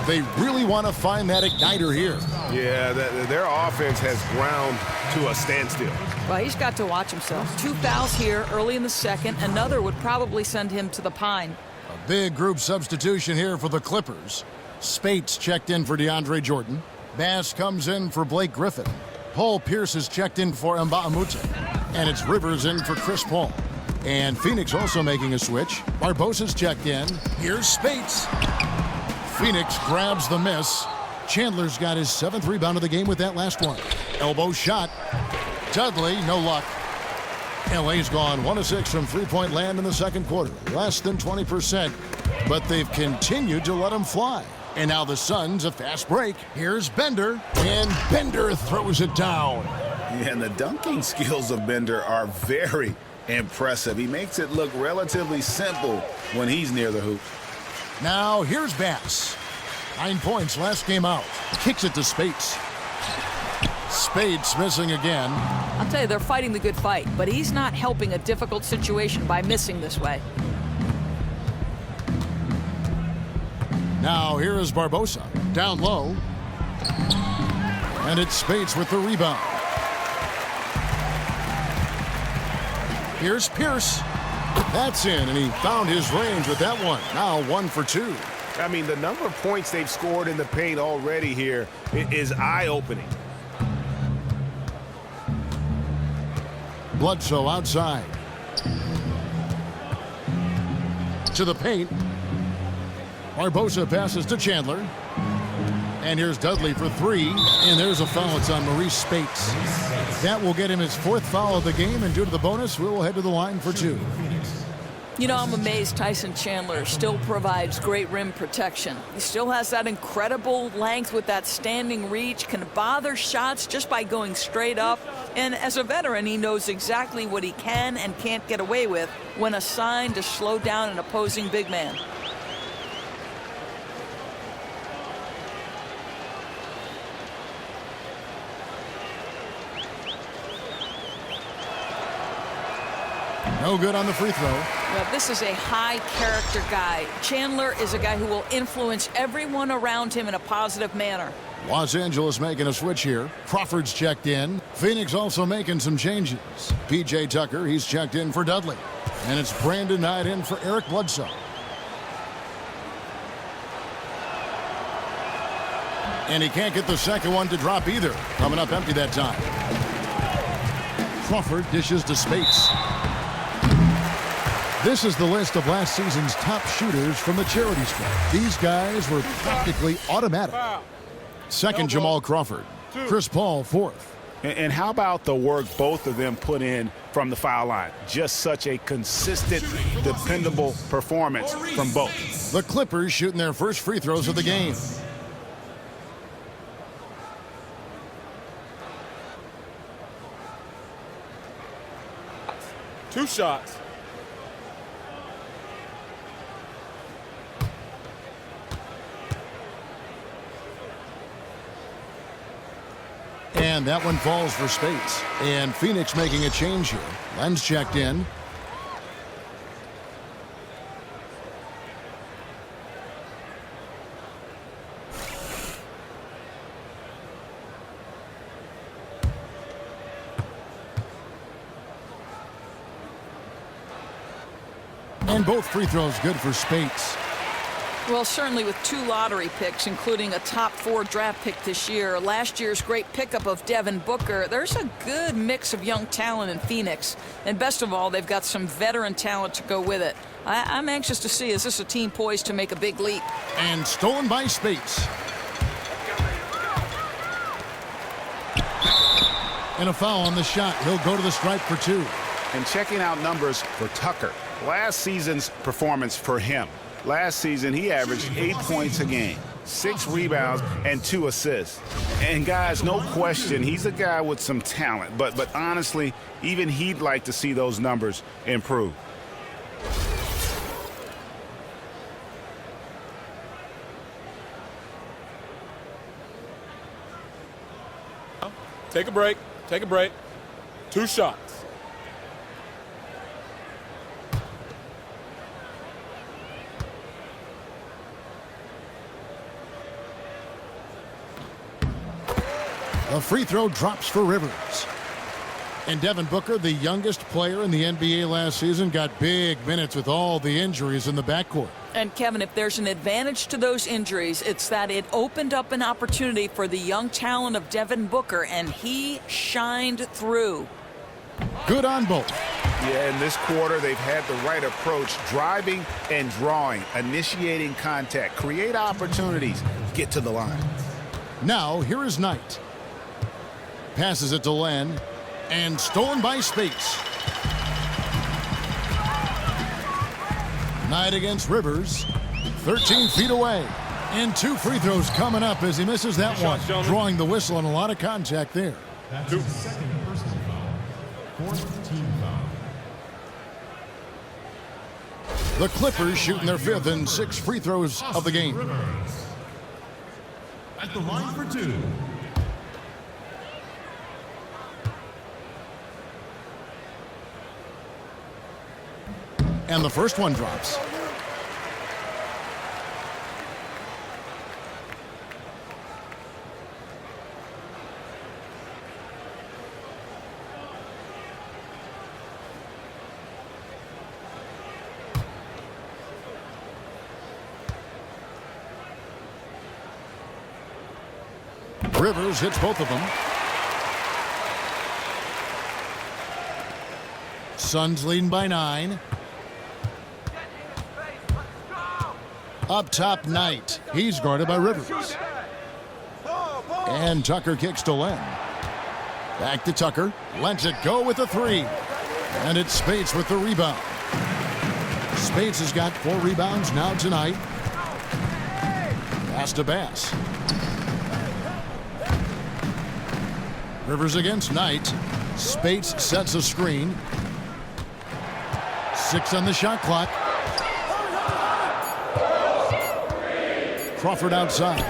They really want to find that igniter here. Yeah, their offense has ground to a standstill. Well, he's got to watch himself. 2 fouls here early in the second. Another would probably send him to the pine. A big group substitution here for the Clippers. Spates checked in for DeAndre Jordan. Bass comes in for Blake Griffin. Paul Pierce is checked in for Mbamute. And it's Rivers in for Chris Paul. And Phoenix also making a switch. Barbosa's checked in. Here's Spates. Phoenix grabs the miss. Chandler's got his 7th rebound of the game with that last one. Elbow shot. Dudley, no luck. LA's gone 1 of 6 from 3-point land in the second quarter. Less than 20%, but they've continued to let them fly. And now the Suns, a fast break. Here's Bender, and Bender throws it down. Yeah, and the dunking skills of Bender are very impressive. He makes it look relatively simple when he's near the hoop. Now here's Bass. 9 points last game out. Kicks it to Spates. Spates missing again. I'll tell you, they're fighting the good fight, but he's not helping a difficult situation by missing this way. Now here is Barbosa. Down low. And it's Spates with the rebound. Here's Pierce. That's in, and he found his range with that one. Now 1 for 2. I mean, the number of points they've scored in the paint already here is eye-opening. Bledsoe outside. To the paint. Barbosa passes to Chandler. And here's Dudley for 3. And there's a foul. It's on Maurice Spates. That will get him his 4th foul of the game. And due to the bonus, we will head to the line for 2. You know, I'm amazed Tyson Chandler still provides great rim protection. He still has that incredible length with that standing reach, can bother shots just by going straight up. And as a veteran, he knows exactly what he can and can't get away with when assigned to slow down an opposing big man. No good on the free throw. Well, this is a high-character guy. Chandler is a guy who will influence everyone around him in a positive manner. Los Angeles making a switch here. Crawford's checked in. Phoenix also making some changes. P.J. Tucker, he's checked in for Dudley. And it's Brandon Knight in for Eric Bledsoe. And he can't get the second one to drop either. Coming up empty that time. Crawford dishes to Spates. This is the list of last season's top shooters from the charity stripe. These guys were practically automatic. Second, Jamal Crawford. Chris Paul, 4th. And how about the work both of them put in from the foul line? Just such a consistent, dependable performance from both. The Clippers shooting their first free throws of the game. Two shots. And that one falls for Spates. And Phoenix making a change here. Len's checked in. And both free throws good for Spates. Well, certainly with 2 lottery picks, including a top 4 draft pick this year, last year's great pickup of Devin Booker, there's a good mix of young talent in Phoenix. And best of all, they've got some veteran talent to go with it. I'm anxious to see, is this a team poised to make a big leap? And stolen by Spates. And a foul on the shot. He'll go to the stripe for 2. And checking out numbers for Tucker. Last season's performance for him. Last season, he averaged 8 points a game, 6 rebounds, and 2 assists. And guys, no question, he's a guy with some talent. But honestly, even he'd like to see those numbers improve. Take a break. Take a break. 2 shots. A free throw drops for Rivers. And Devin Booker, the youngest player in the NBA last season, got big minutes with all the injuries in the backcourt. And Kevin, if there's an advantage to those injuries, it's that it opened up an opportunity for the young talent of Devin Booker, and he shined through. Good on both. Yeah, in this quarter, they've had the right approach, driving and drawing, initiating contact, create opportunities, get to the line. Now, here is Knight. Passes it to Len, and stolen by Spates. Knight against Rivers, 13 feet away. And 2 free throws coming up as he misses that one. Drawing the whistle and a lot of contact there. That's the second personal foul. 4th team foul. The Clippers shooting their 5th and 6th free throws of the game. At the line for 2. And the first one drops. Rivers hits both of them. Suns leading by 9. Up top, Knight. He's guarded by Rivers. And Tucker kicks to Len. Back to Tucker. Lets it go with a 3. And it's Spates with the rebound. Spates has got 4 rebounds now tonight. Pass to Bass. Rivers against Knight. Spates sets a screen. 6 on the shot clock. Crawford outside.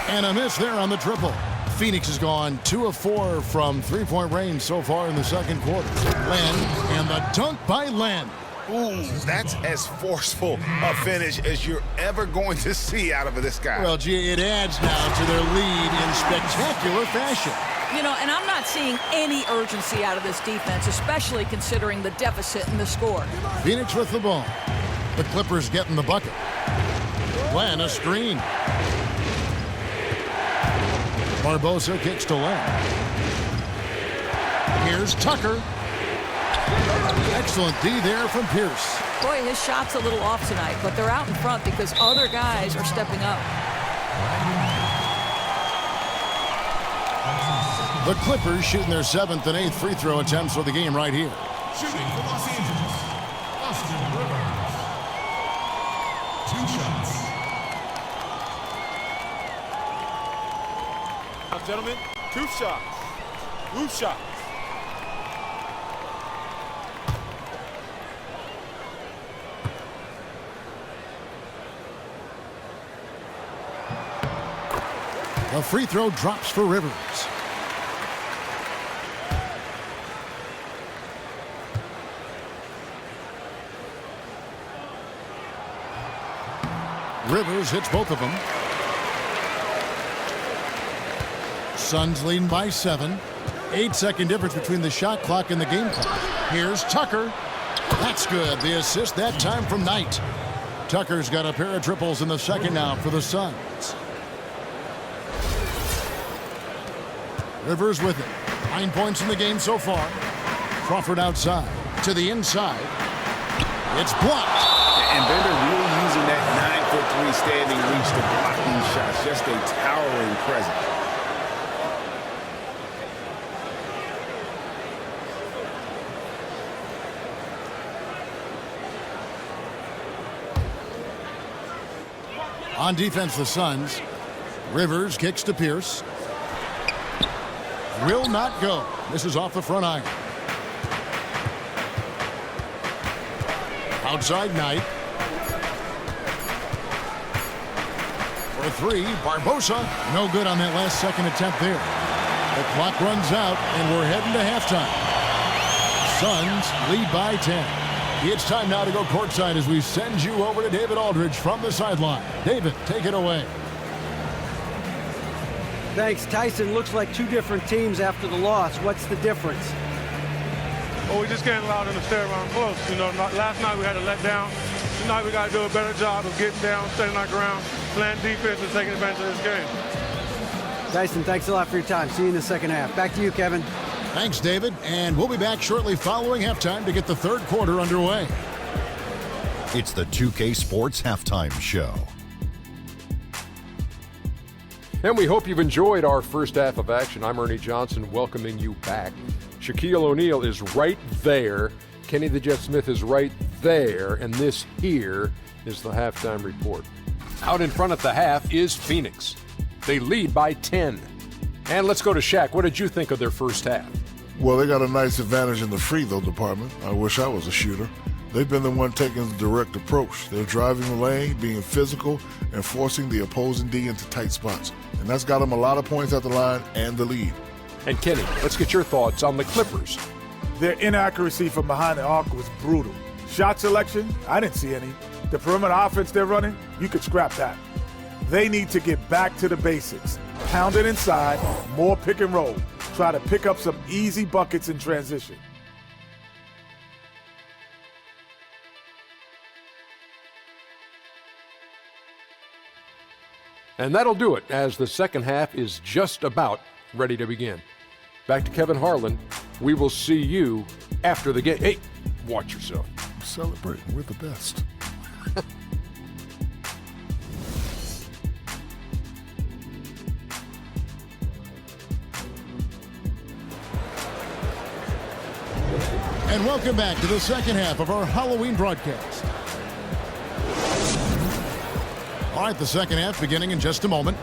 And a miss there on the triple. Phoenix has gone 2 of 4 from three-point range so far in the second quarter. Len, and the dunk by Len. Ooh, that's as forceful a finish as you're ever going to see out of this guy. Well, gee, it adds now to their lead in spectacular fashion. You know, and I'm not seeing any urgency out of this defense, especially considering the deficit in the score. Phoenix with the ball. The Clippers getting the bucket. Len, a screen. Barbosa kicks to Len. Here's Tucker. Excellent D there from Pierce. Boy, his shot's a little off tonight, but they're out in front because other guys are stepping up. The Clippers shooting their 7th and 8th free throw attempts for the game right here. Shooting for Los Angeles, Austin Rivers. 2 shots. Now, gentlemen, 2 shots. Loose shots. The free throw drops for Rivers. Rivers hits both of them. Suns leading by 7. 8-second difference between the shot clock and the game clock. Here's Tucker. That's good. The assist that time from Knight. Tucker's got a pair of triples in the second now for the Suns. Rivers with it. 9 points in the game so far. Crawford outside. To the inside. It's blocked. And Bender really using that 9'3" standing reach to block these shots. Just a towering presence. On defense, the Suns. Rivers kicks to Pierce. Will not go. This is off the front iron. Outside Knight. For 3, Barbosa. No good on that last second attempt there. The clock runs out, and we're heading to halftime. Suns lead by 10. It's time now to go courtside as we send you over to David Aldridge from the sideline. David, take it away. Thanks, Tyson. Looks like 2 different teams after the loss. What's the difference? Well, we just can't allow them to stay around close. You know, last night we had to let down. Tonight we got to do a better job of getting down, staying our ground, playing defense, and taking advantage of this game. Tyson, thanks a lot for your time. See you in the second half. Back to you, Kevin. Thanks, David. And we'll be back shortly following halftime to get the third quarter underway. It's the 2K Sports Halftime Show. And we hope you've enjoyed our first half of action. I'm Ernie Johnson welcoming you back. Shaquille O'Neal is right there. Kenny the Jet Smith is right there. And this here is the halftime report. Out in front at the half is Phoenix. They lead by 10. And let's go to Shaq. What did you think of their first half? Well, they got a nice advantage in the free throw department. I wish I was a shooter. They've been the one taking the direct approach. They're driving the lane, being physical, and forcing the opposing D into tight spots. And that's got them a lot of points at the line and the lead. And Kenny, let's get your thoughts on the Clippers. Their inaccuracy from behind the arc was brutal. Shot selection, I didn't see any. The perimeter offense they're running, you could scrap that. They need to get back to the basics. Pound it inside, more pick and roll. Try to pick up some easy buckets in transition. And that'll do it, as the second half is just about ready to begin. Back to Kevin Harlan. We will see you after the game. Hey, watch yourself. Celebrating. We're the best. And welcome back to the second half of our Halloween broadcast. All right, the second half beginning in just a moment.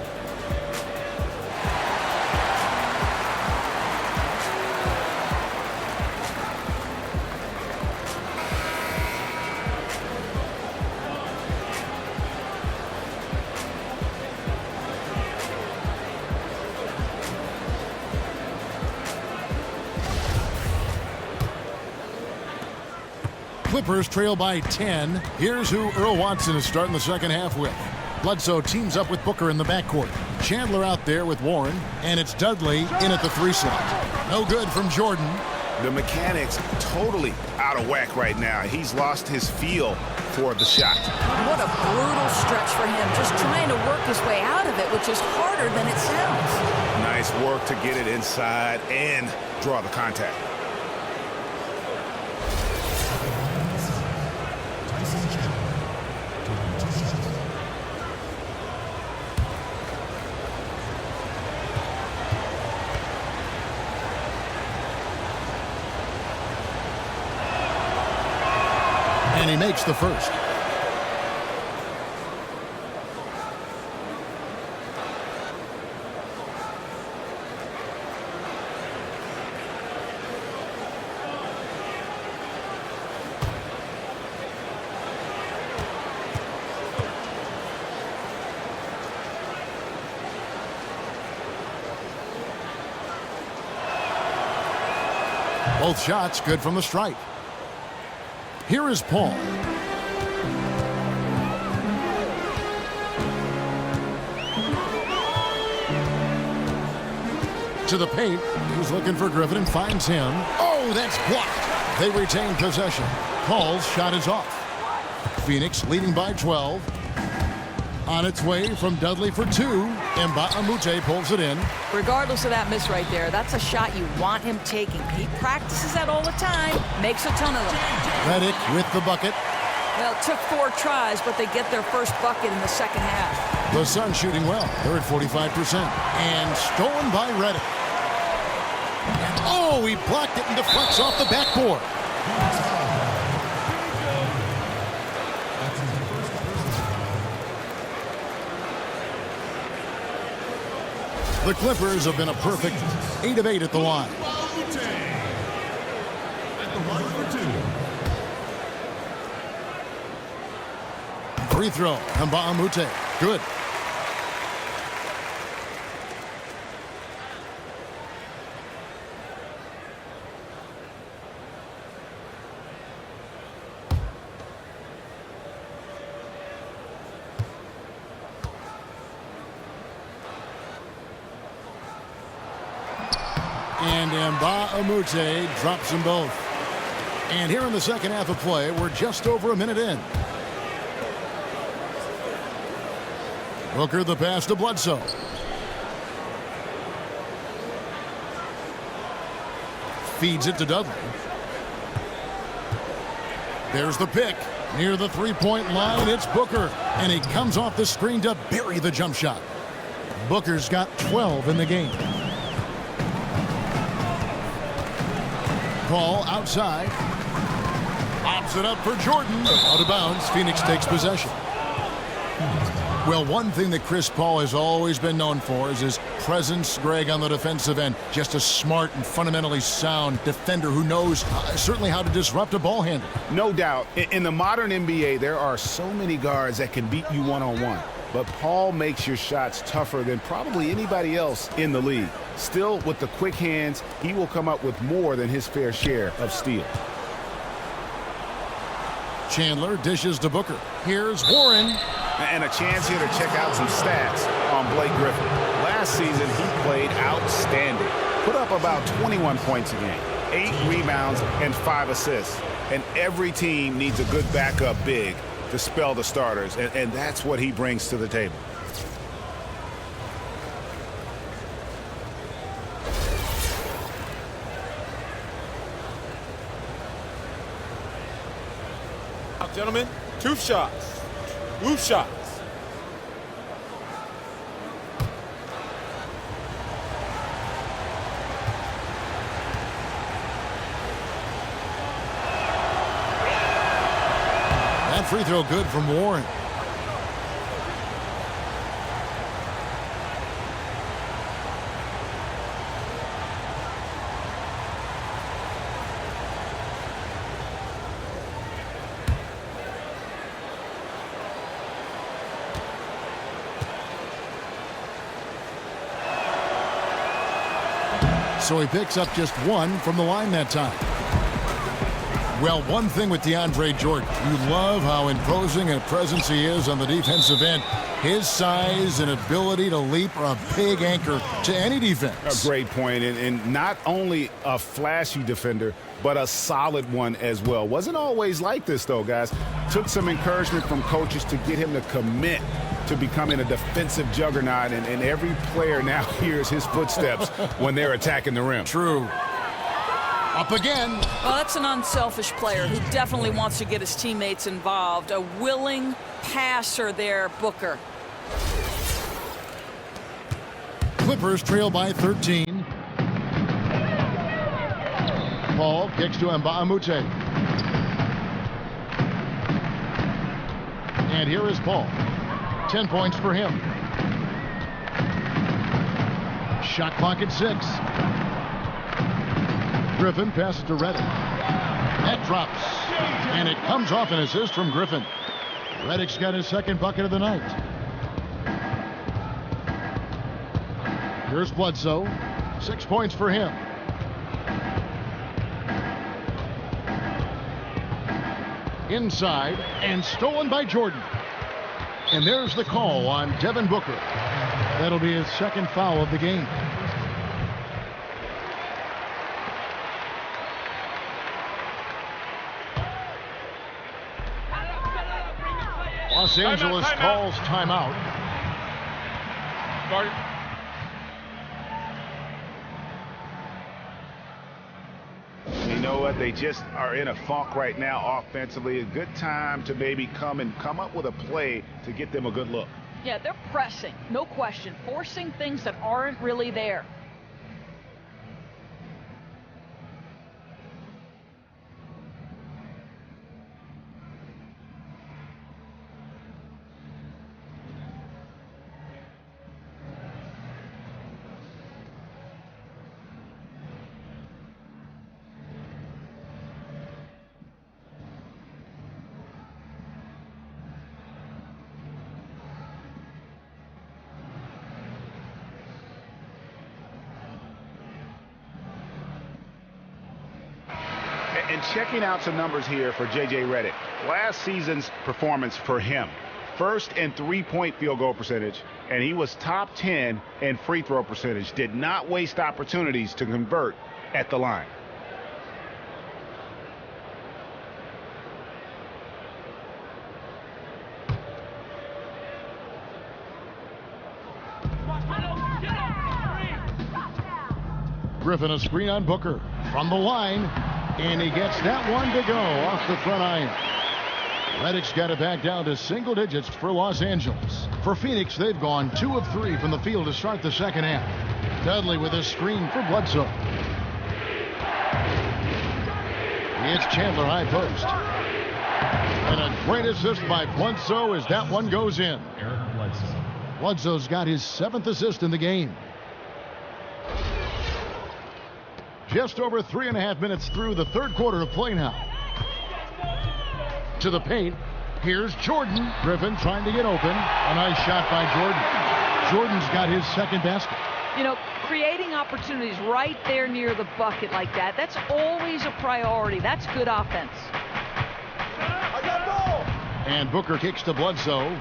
Clippers trail by 10. Here's who Earl Watson is starting the second half with. Bledsoe teams up with Booker in the backcourt. Chandler out there with Warren, and it's Dudley in at the 3 slot. No good from Jordan. The mechanics totally out of whack right now. He's lost his feel for the shot. What a brutal stretch for him, just trying to work his way out of it, which is harder than it sounds. Nice work to get it inside and draw the contact. And he makes the first. Both shots good from the stripe. Here is Paul. To the paint. He's looking for Griffin and finds him. Oh, that's blocked. They retain possession. Paul's shot is off. Phoenix leading by 12. On its way from Dudley for 2. And Mbamute pulls it in. Regardless of that miss right there, that's a shot you want him taking. He practices that all the time, makes a ton of them. Redick with the bucket. Well, it took 4 tries, but they get their first bucket in the second half. The Suns shooting well. They're at 45%. And stolen by Redick. Oh, he blocked it and deflects off the backboard. The Clippers have been a perfect 8 of 8 at the line. At the line for 2. Free throw. Mbamute. Good. And Mbamute drops them both. And here in the second half of play, we're just over a minute in. Booker the pass to Bledsoe. Feeds it to Dudley. There's the pick. Near the three-point line, it's Booker. And he comes off the screen to bury the jump shot. Booker's got 12 in the game. Paul outside. Pops it up for Jordan. Out of bounds. Phoenix takes possession. Well, one thing that Chris Paul has always been known for is his presence, Greg, on the defensive end. Just a smart and fundamentally sound defender who knows certainly how to disrupt a ball handler. No doubt. In the modern NBA, there are so many guards that can beat you one-on-one. But Paul makes your shots tougher than probably anybody else in the league. Still, with the quick hands, he will come up with more than his fair share of steals. Chandler dishes to Booker. Here's Warren. And a chance here to check out some stats on Blake Griffin. Last season, he played outstanding. Put up about 21 points a game, 8 rebounds, and 5 assists. And every team needs a good backup big to spell the starters, and that's what he brings to the table. Gentlemen, two shots. Roof shots. That free throw good from Warren. So he picks up just one from the line that time. Well, one thing with DeAndre Jordan, you love how imposing a presence he is on the defensive end. His size and ability to leap are a big anchor to any defense. A great point, and not only a flashy defender, but a solid one as well. Wasn't always like this, though, guys. Took some encouragement from coaches to get him to commit to becoming a defensive juggernaut, and every player now hears his footsteps when they're attacking the rim. True. Up again. Well, that's an unselfish player who definitely wants to get his teammates involved. A willing passer there, Booker. Clippers trail by 13. Paul kicks to Mbamute. And here is Paul. 10 points for him. Shot clock at 6. Griffin passes to Redick. That drops. And it comes off an assist from Griffin. Redick's got his second bucket of the night. Here's Bledsoe. 6 points for him. Inside and stolen by Jordan. And there's the call on Devin Booker. That'll be his second foul of the game. Los Angeles calls timeout. You know what? They just are in a funk right now offensively. A good time to maybe come up with a play to get them a good look. Yeah, they're pressing, no question, forcing things that aren't really there. And checking out some numbers here for J.J. Redick. Last season's performance for him. First in three-point field goal percentage, and he was top 10 in free throw percentage. Did not waste opportunities to convert at the line. Griffin a screen on Booker from the line. And he gets that one to go off the front iron. Redick's got it back down to single digits for Los Angeles. For Phoenix, they've gone 2 of 3 from the field to start the second half. Dudley with a screen for Bledsoe. It's Chandler high post. And a great assist by Bledsoe as that one goes in. Eric Bledsoe. Bledsoe's got his 7th assist in the game. Just over 3.5 minutes through the third quarter of play now. To the paint. Here's Jordan. Griffin trying to get open. A nice shot by Jordan. Jordan's got his second basket. You know, creating opportunities right there near the bucket like that, that's always a priority. That's good offense. And Booker kicks to Bledsoe.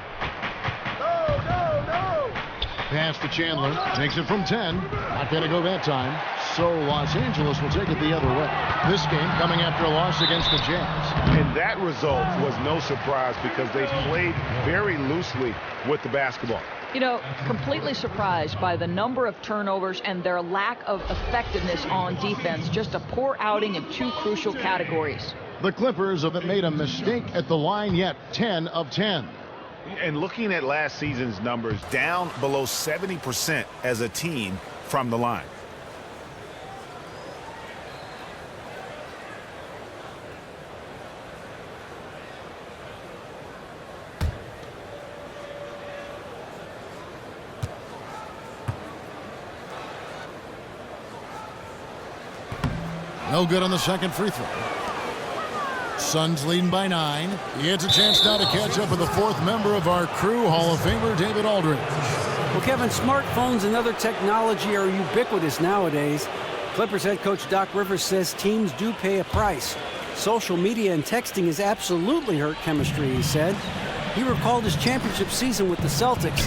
Pass to Chandler. Makes it from 10. Not going to go that time. So Los Angeles will take it the other way. This game coming after a loss against the Jazz. And that result was no surprise because they played very loosely with the basketball. You know, completely surprised by the number of turnovers and their lack of effectiveness on defense. Just a poor outing in 2 crucial categories. The Clippers haven't made a mistake at the line yet, 10 of 10. And looking at last season's numbers, down below 70% as a team from the line. No good on the second free throw. Suns leading by 9. He gets a chance now to catch up with the fourth member of our crew, Hall of Famer David Aldridge. Well, Kevin, smartphones and other technology are ubiquitous nowadays. Clippers head coach Doc Rivers says teams do pay a price. Social media and texting has absolutely hurt chemistry, he said. He recalled his championship season with the Celtics.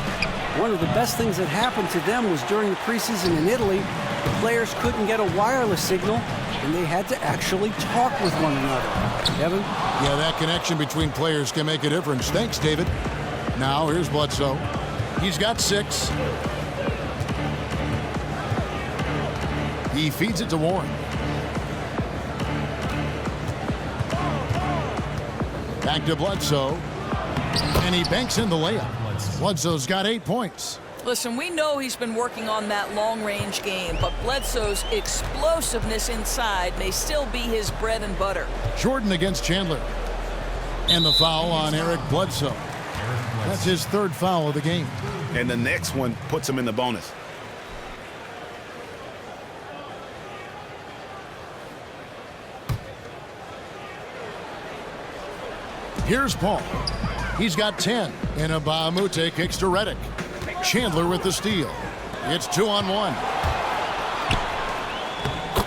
One of the best things that happened to them was during the preseason in Italy. The players couldn't get a wireless signal, and they had to actually talk with one another. Kevin? Yeah, that connection between players can make a difference. Thanks, David. Now, here's Bledsoe. He's got 6. He feeds it to Warren. Back to Bledsoe. And he banks in the layup. Bledsoe's got 8 points. Listen, we know he's been working on that long-range game, but Bledsoe's explosiveness inside may still be his bread and butter. Jordan against Chandler. And the foul on Eric Bledsoe. That's his 3rd foul of the game. And the next one puts him in the bonus. Here's Paul. He's got 10. And Mbah-a-Moute kicks to Redick. Chandler with the steal. It's 2-on-1.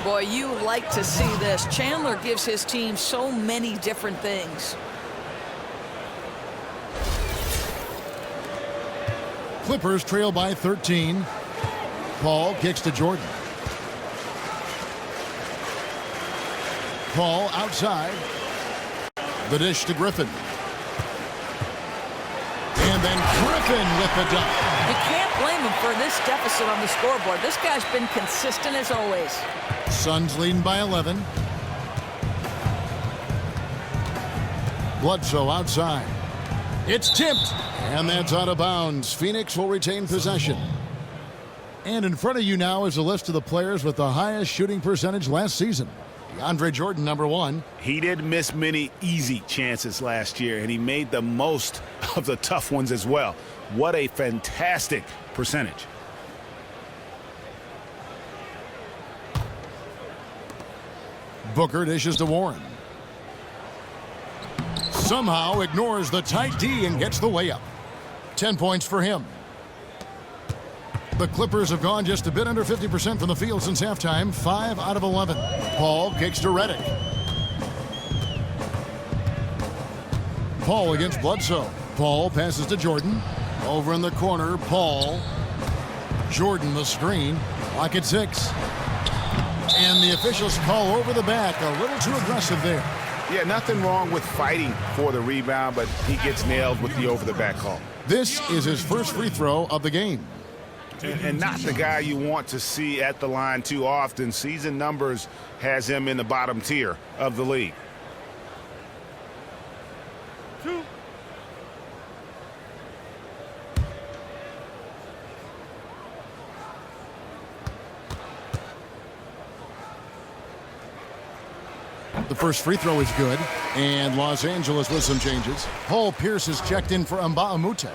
Boy, you like to see this. Chandler gives his team so many different things. Clippers trail by 13. Paul kicks to Jordan. Paul outside. The dish to Griffin. And then Griffin with the dunk. You can't blame him for this deficit on the scoreboard. This guy's been consistent as always. Suns leading by 11. Bledsoe outside. It's tipped. And that's out of bounds. Phoenix will retain possession. And in front of you now is a list of the players with the highest shooting percentage last season. DeAndre Jordan, number 1. He didn't miss many easy chances last year, and he made the most of the tough ones as well. What a fantastic percentage. Booker dishes to Warren. Somehow ignores the tight D and gets the layup. 10 points for him. The Clippers have gone just a bit under 50% from the field since halftime. 5 out of 11. Paul kicks to Redick. Paul against Bledsoe. Paul passes to Jordan. Over in the corner, Paul. Jordan the screen. Lock at 6. And the officials call over the back. A little too aggressive there. Yeah, nothing wrong with fighting for the rebound, but he gets nailed with the over-the-back call. This is his first free throw of the game. And not the guy you want to see at the line too often. Season numbers has him in the bottom tier of the league. 2. The first free throw is good. And Los Angeles with some changes. Paul Pierce is checked in for Mbah-a-Moute.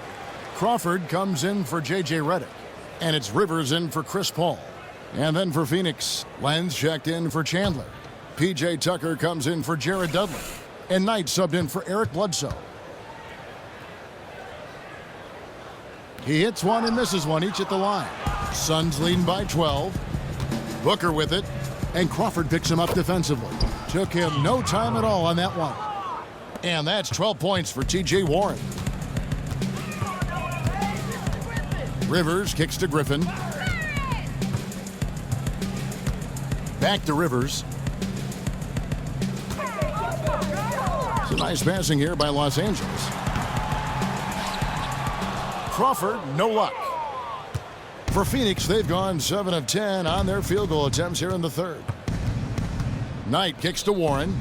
Crawford comes in for J.J. Redick. And it's Rivers in for Chris Paul. And then for Phoenix, Lenz checked in for Chandler. P.J. Tucker comes in for Jared Dudley. And Knight subbed in for Eric Bledsoe. He hits one and misses one, each at the line. Suns leading by 12. Booker with it. And Crawford picks him up defensively. Took him no time at all on that one. And that's 12 points for T.J. Warren. Rivers kicks to Griffin. Back to Rivers. It's a nice passing here by Los Angeles. Crawford, no luck. For Phoenix, they've gone 7 of 10 on their field goal attempts here in the third. Knight kicks to Warren.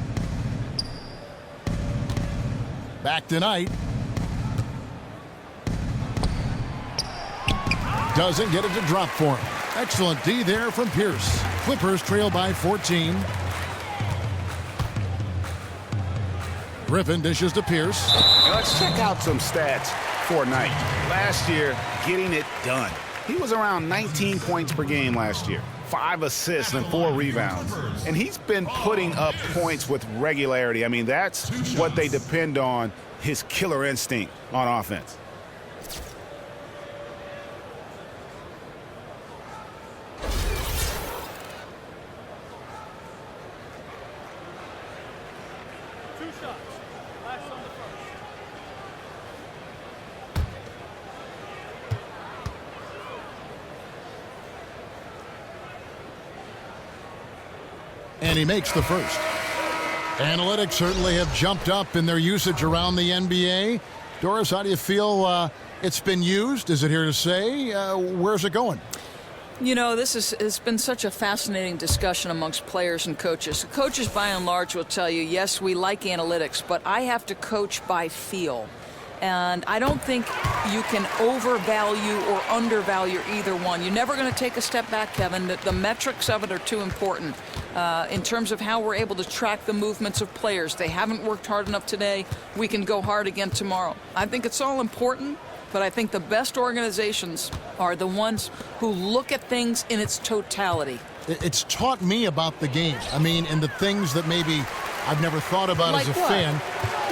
Back tonight. Doesn't get it to drop for him. Excellent D there from Pierce. Clippers trail by 14. Griffin dishes to Pierce. Let's check out some stats for Knight. Last year, getting it done. He was around 19 points per game last year. 5 assists and 4 rebounds. And he's been putting up points with regularity. I mean, that's what they depend on, his killer instinct on offense. And he makes the first. Analytics certainly have jumped up in their usage around the NBA. Doris, how do you feel it's been used? Is it here to say? Where's it going? You know, it's been such a fascinating discussion amongst players and coaches. The coaches, by and large, will tell you, yes, we like analytics, but I have to coach by feel. And I don't think you can overvalue or undervalue either one. You're never going to take a step back, Kevin. The metrics of it are too important in terms of how we're able to track the movements of players. They haven't worked hard enough today. We can go hard again tomorrow. I think it's all important, but I think the best organizations are the ones who look at things in its totality. It's taught me about the game. I mean, and the things that maybe I've never thought about like as a what? fan.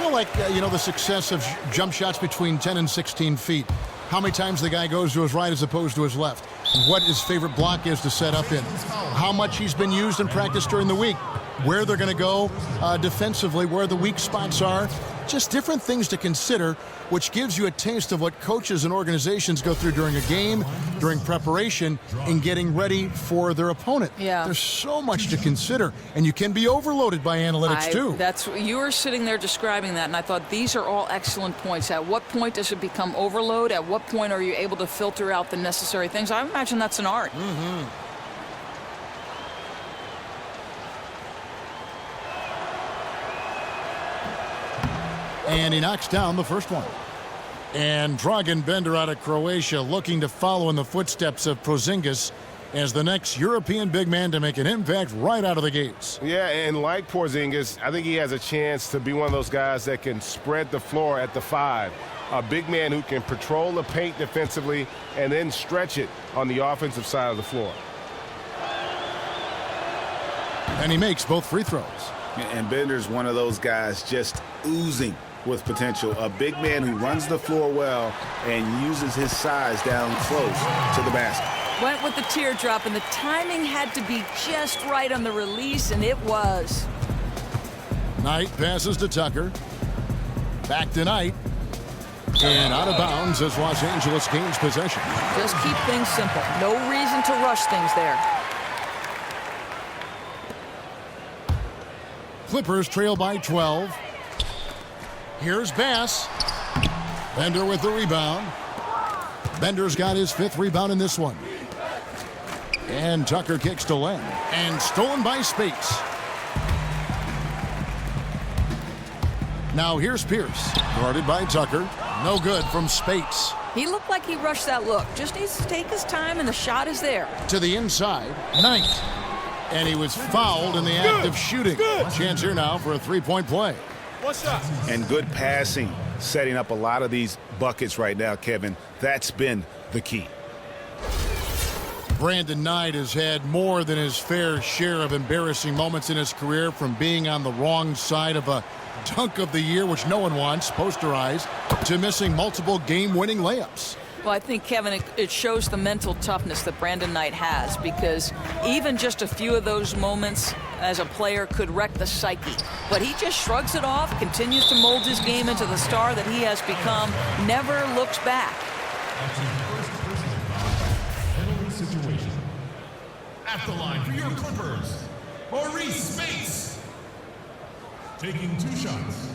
Well, like, the success of jump shots between 10 and 16 feet. How many times the guy goes to his right as opposed to his left. What his favorite block is to set up in. How much he's been used in practice during the week. Where they're going to go defensively, where the weak spots are. Just different things to consider, which gives you a taste of what coaches and organizations go through during a game, during preparation, and getting ready for their opponent. Yeah. There's so much to consider, and you can be overloaded by analytics too. You were sitting there describing that, and I thought these are all excellent points. At what point does it become overload? At what point are you able to filter out the necessary things? I imagine that's an art. Mm-hmm. And he knocks down the first one. And Dragan Bender out of Croatia looking to follow in the footsteps of Porzingis as the next European big man to make an impact right out of the gates. Yeah, and like Porzingis, I think he has a chance to be one of those guys that can spread the floor at the 5. A big man who can patrol the paint defensively and then stretch it on the offensive side of the floor. And he makes both free throws. And Bender's one of those guys just oozing with potential. A big man who runs the floor well and uses his size down close to the basket. Went with the teardrop, and the timing had to be just right on the release, and it was. Knight passes to Tucker. Back to Knight. And out of bounds as Los Angeles gains possession. Just keep things simple. No reason to rush things there. Clippers trail by 12. Here's Bass. Bender with the rebound. Bender's got his 5th rebound in this one. And Tucker kicks to Len. And stolen by Spates. Now here's Pierce. Guarded by Tucker. No good from Spates. He looked like he rushed that look. Just needs to take his time, and the shot is there. To the inside. Knight. And he was fouled in the act of shooting. Chance here now for a 3-point play. One shot. And good passing, setting up a lot of these buckets right now, Kevin. That's been the key. Brandon Knight has had more than his fair share of embarrassing moments in his career, from being on the wrong side of a dunk of the year, which no one wants, posterized, to missing multiple game-winning layups. Well, I think, Kevin, it shows the mental toughness that Brandon Knight has, because even just a few of those moments as a player could wreck the psyche. But he just shrugs it off, continues to mold his game into the star that he has become, never looks back. Penalty situation. At the line for your Clippers, Maurice Spates. Taking 2 shots.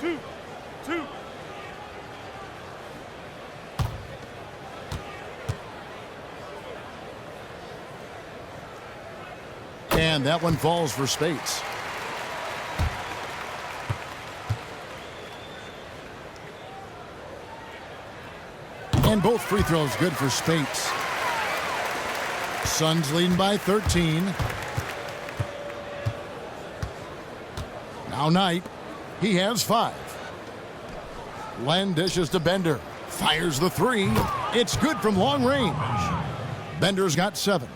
Two. And And that one falls for Spates. And both free throws good for Spates. Suns leading by 13. Now Knight. He has 5. Len dishes to Bender. Fires the 3. It's good from long range. Bender's got 7.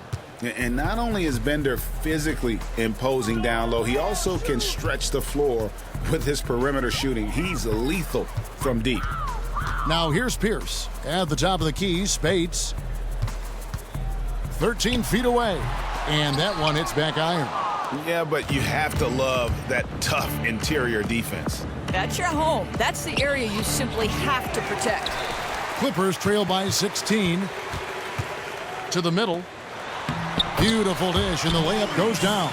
And not only is Bender physically imposing down low, he also can stretch the floor with his perimeter shooting. He's lethal from deep. Now here's Pierce. At the top of the key, Spates. 13 feet away. And that one hits back iron. Yeah, but you have to love that tough interior defense. That's your home. That's the area you simply have to protect. Clippers trail by 16. To the middle. Beautiful dish, and the layup goes down.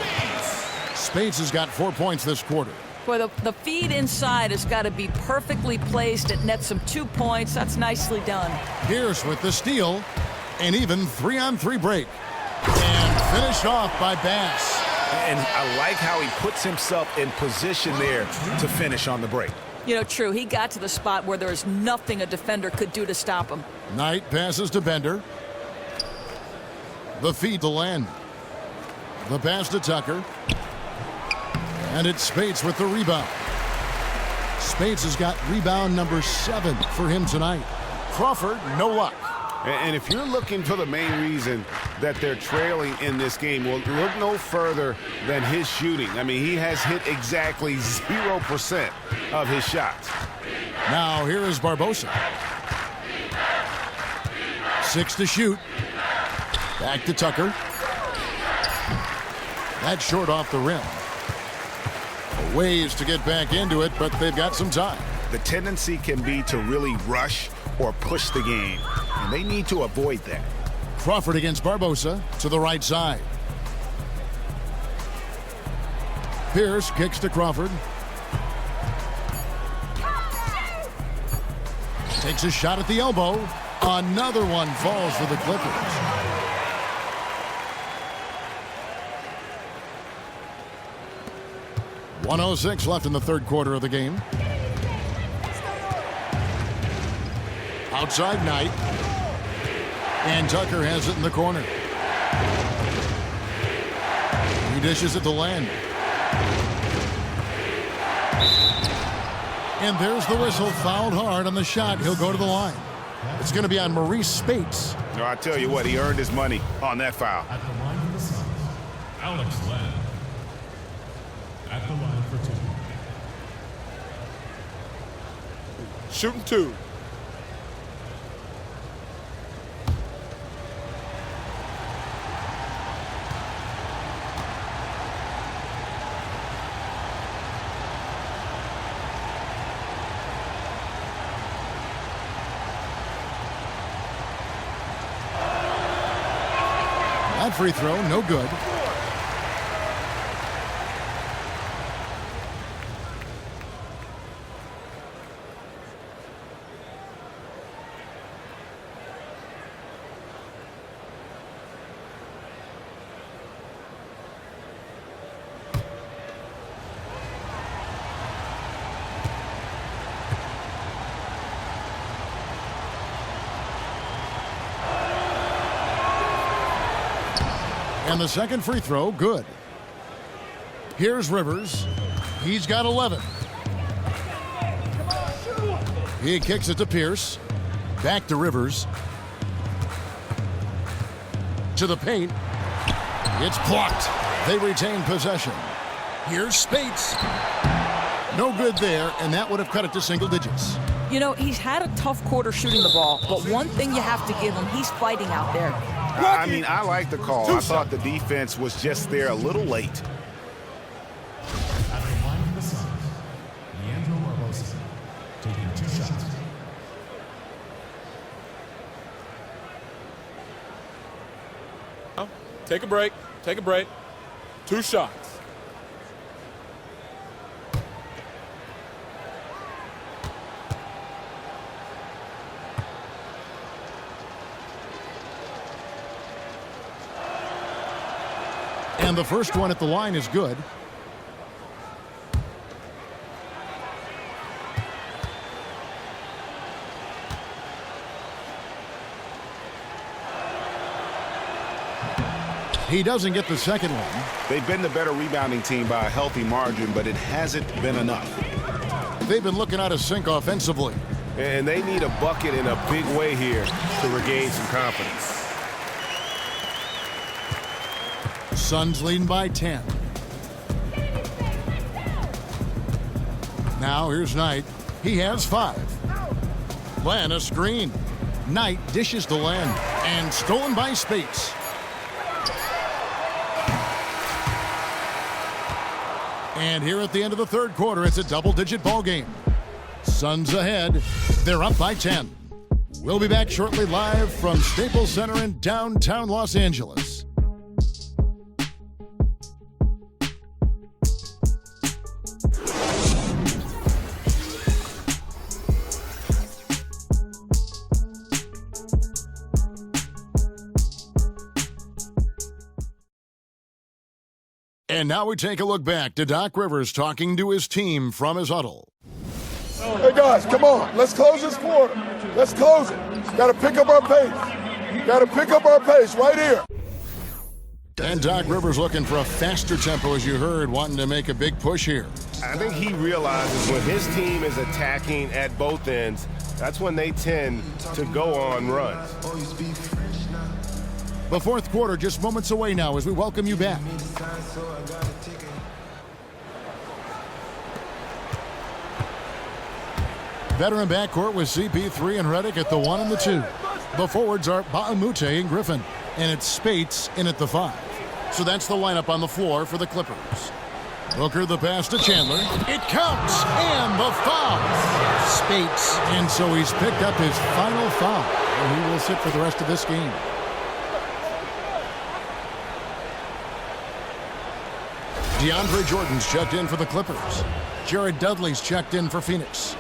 Spates has got 4 points this quarter. Boy, the feed inside has got to be perfectly placed. It nets him 2 points. That's nicely done. Pierce with the steal. An even 3-on-3 break. And finished off by Bass. And I like how he puts himself in position there to finish on the break. You know, true. He got to the spot where there was nothing a defender could do to stop him. Knight passes to Bender. The feed to Len. The pass to Tucker. And it's Spates with the rebound. Spates has got rebound number 7 for him tonight. Crawford, no luck. And if you're looking for the main reason that they're trailing in this game, well, look no further than his shooting. I mean, he has hit exactly 0% of his shots. Now here is Barbosa. 6 to shoot. Back to Tucker. That's short off the rim. Ways to get back into it, but they've got some time. The tendency can be to really rush or push the game, and they need to avoid that. Crawford against Barbosa to the right side. Pierce kicks to Crawford. Takes a shot at the elbow. Another one falls for the Clippers. .106 left in the third quarter of the game. Outside Knight. And Tucker has it in the corner. He dishes it to Len. And there's the whistle. Fouled hard on the shot. He'll go to the line. It's going to be on Maurice Spates. No, I tell you what, he earned his money on that foul. At the line for the Suns, Alex Len. At the line for 2. Shooting 2. That free throw, no good. And the second free throw, good. Here's Rivers. He's got 11. He kicks it to Pierce. Back to Rivers. To the paint. It's blocked. They retain possession. Here's Spates. No good there, and that would have cut it to single digits. You know, he's had a tough quarter shooting the ball, but one thing you have to give him, he's fighting out there. I mean, I like the call. I thought the defense was just there a little late. At the line for the Suns, Leandro Barbosa, taking 2 shots. Take a break. Take a break. 2 shots. And And the first one at the line is good. He doesn't get the second one. They've been the better rebounding team by a healthy margin, but it hasn't been enough. They've been looking out of sync offensively. And they need a bucket in a big way here to regain some confidence. Suns leading by 10. Now here's Knight. He has 5. Len a screen. Knight dishes to Len. And stolen by Spates. And here at the end of the third quarter, it's a double-digit ball game. Suns ahead. They're up by 10. We'll be back shortly live from Staples Center in downtown Los Angeles. And now we take a look back to Doc Rivers talking to his team from his huddle. Hey guys, come on. Let's close this quarter. Let's close it. Got to pick up our pace. Got to pick up our pace right here. And Doc Rivers looking for a faster tempo, as you heard, wanting to make a big push here. I think he realizes when his team is attacking at both ends, that's when they tend to go on runs. The fourth quarter just moments away now as we welcome you back. Veteran backcourt with CP3 and Redick at the 1 and the 2. The forwards are Baamute and Griffin, and it's Spates in at the 5. So that's the lineup on the floor for the Clippers. Booker the pass to Chandler. It counts, and the foul. Spates, and so he's picked up his final foul, and he will sit for the rest of this game. DeAndre Jordan's checked in for the Clippers. Jared Dudley's checked in for Phoenix.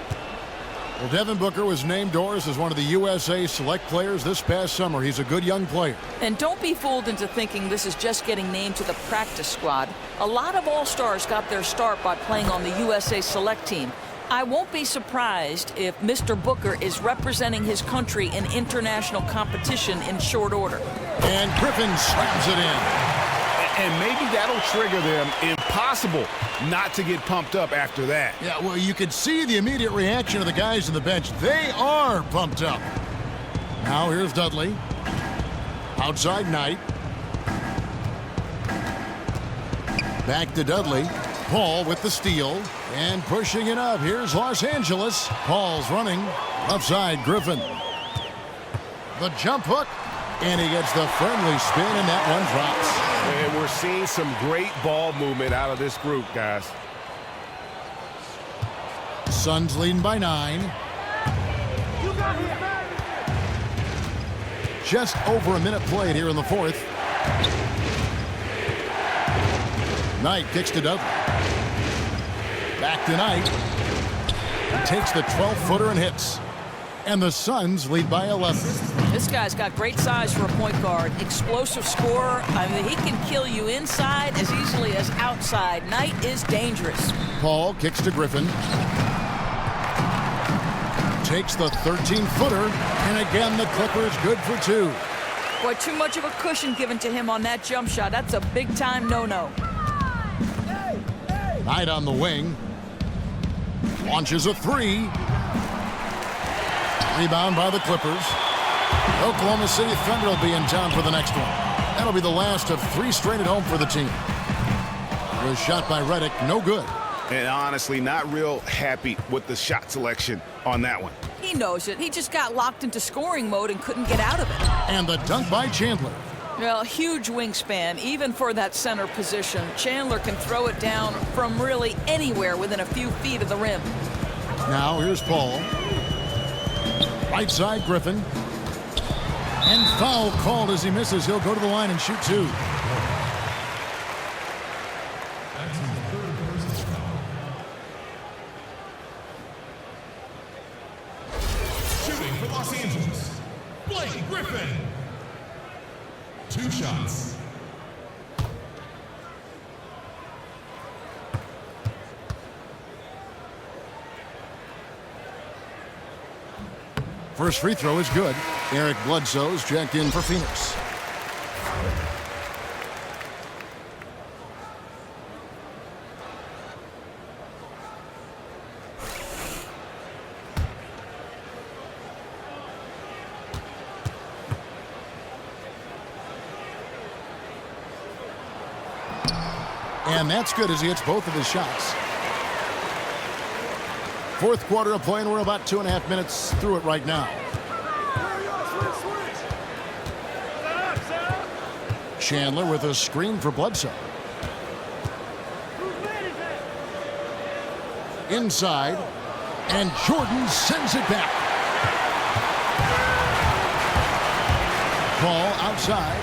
Well, Devin Booker was named, Doris, as one of the USA Select players this past summer. He's a good young player. And don't be fooled into thinking this is just getting named to the practice squad. A lot of All-Stars got their start by playing on the USA Select team. I won't be surprised if Mr. Booker is representing his country in international competition in short order. And Griffin slams it in. And maybe that'll trigger them. Impossible not to get pumped up after that. Yeah, well, you could see the immediate reaction of the guys on the bench. They are pumped up. Now here's Dudley. Outside Knight. Back to Dudley. Paul with the steal. And pushing it up. Here's Los Angeles. Paul's running. Upside Griffin. The jump hook. And he gets the friendly spin, and that one drops. And we're seeing some great ball movement out of this group, guys. Suns leading by 9. Just over a minute played here in the fourth. Knight kicks to Dudley. Back to Knight. He takes the 12-footer and hits. And the Suns lead by 11. This guy's got great size for a point guard. Explosive scorer. I mean, he can kill you inside as easily as outside. Knight is dangerous. Paul kicks to Griffin. Takes the 13-footer. And again, the Clippers good for 2. Boy, too much of a cushion given to him on that jump shot. That's a big-time no-no. Knight on the wing. Launches a 3. Rebound by the Clippers. Oklahoma City Thunder will be in town for the next one. That'll be the last of 3 straight at home for the team. It was shot by Redick, no good. And honestly, not real happy with the shot selection on that one. He knows it. He just got locked into scoring mode and couldn't get out of it. And the dunk by Chandler. Well, huge wingspan, even for that center position. Chandler can throw it down from really anywhere within a few feet of the rim. Now here's Paul. Right side, Griffin. And foul called as he misses. He'll go to the line and shoot 2. That's his third personal foul. Shooting for Los Angeles, Blake Griffin. 2 shots. First free throw is good. Eric Bledsoe's checked in for Phoenix. And that's good as he hits both of his shots. Fourth quarter of play, and we're about 2.5 minutes through it right now. Chandler with a screen for Bledsoe. Inside, and Jordan sends it back. Ball outside.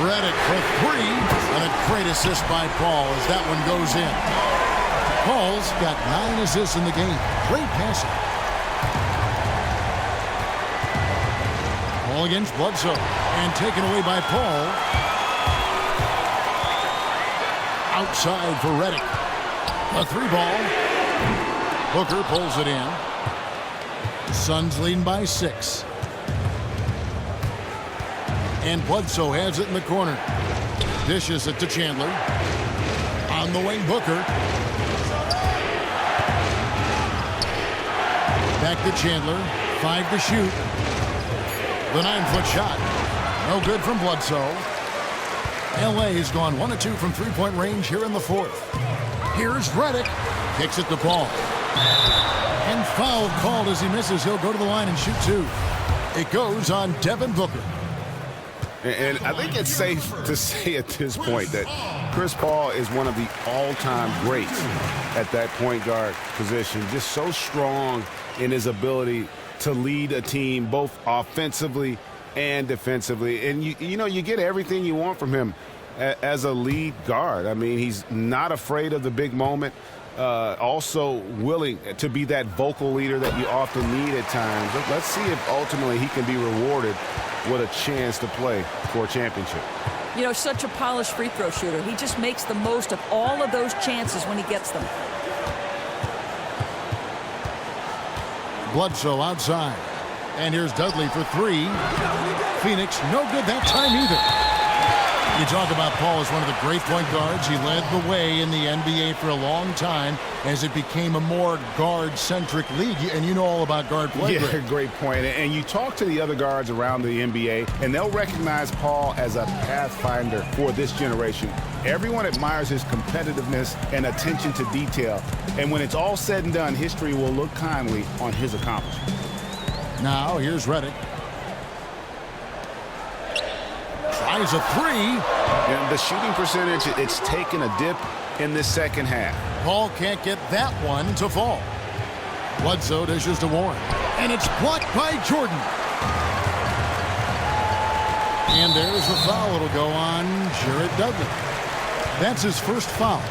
Redick for three, and a great assist by Paul as that one goes in. Paul's got 9 assists in the game. Great passing. Ball against Bledsoe, and taken away by Paul. Outside for Redick. A 3-ball. Booker pulls it in. Suns leading by 6. And Bledsoe has it in the corner. Dishes it to Chandler. On the wing, Booker. Back to Chandler. 5 to shoot. The 9-foot shot. No good from Bledsoe. LA has gone 1 of 2 from three-point range here in the fourth. Here's Redick. Kicks it to Paul. And foul called as he misses. He'll go to the line and shoot 2. It goes on Devin Booker. And I think it's safe to say at this point that Chris Paul is one of the all-time greats at that point guard position. Just so strong in his ability to lead a team both offensively and defensively. And, you know, you get everything you want from him as a lead guard. I mean, he's not afraid of the big moment. Also willing to be that vocal leader that you often need at times. Let's see if ultimately he can be rewarded with a chance to play for a championship. You know, such a polished free throw shooter. He just makes the most of all of those chances when he gets them. Bledsoe outside. And here's Dudley for 3. Phoenix, no good that time either. You talk about Paul as one of the great point guards. He led the way in the NBA for a long time as it became a more guard-centric league. And you know all about guard play. Yeah, great point. And you talk to the other guards around the NBA, and they'll recognize Paul as a pathfinder for this generation. Everyone admires his competitiveness and attention to detail. And when it's all said and done, history will look kindly on his accomplishments. Now, here's Redick. Tries a 3. And the shooting percentage, it's taken a dip in this second half. Paul can't get that one to fall. Bledsoe dishes to Warren. And it's blocked by Jordan. And there's the foul. It'll go on Jared Dudley. That's his first foul.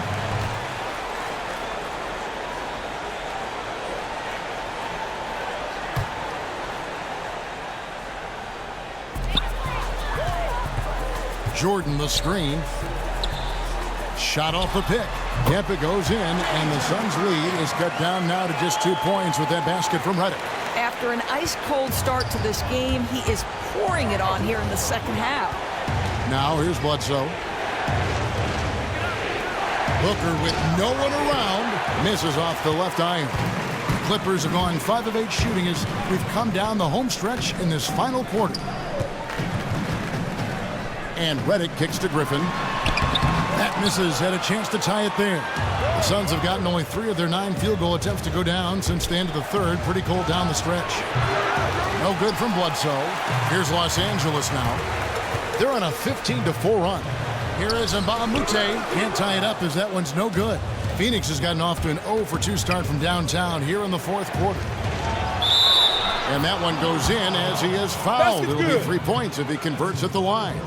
Jordan the screen. Shot off the pick. Kempa goes in, and the Suns' lead is cut down now to just 2 points with that basket from Redick. After an ice-cold start to this game, he is pouring it on here in the second half. Now here's Bledsoe. Booker with no one around. Misses off the left iron. Clippers have gone 5 of 8 shooting as we've come down the home stretch in this final quarter. And Redick kicks to Griffin. That misses. Had a chance to tie it there. The Suns have gotten only 3 of their 9 field goal attempts to go down since the end of the third. Pretty cold down the stretch. No good from Bledsoe. Here's Los Angeles now. They're on a 15-4 run. Here is Mbamute. Can't tie it up as that one's no good. Phoenix has gotten off to an 0-for-2 start from downtown here in the fourth quarter. And that one goes in as he is fouled. It'll be 3 points if he converts at the line.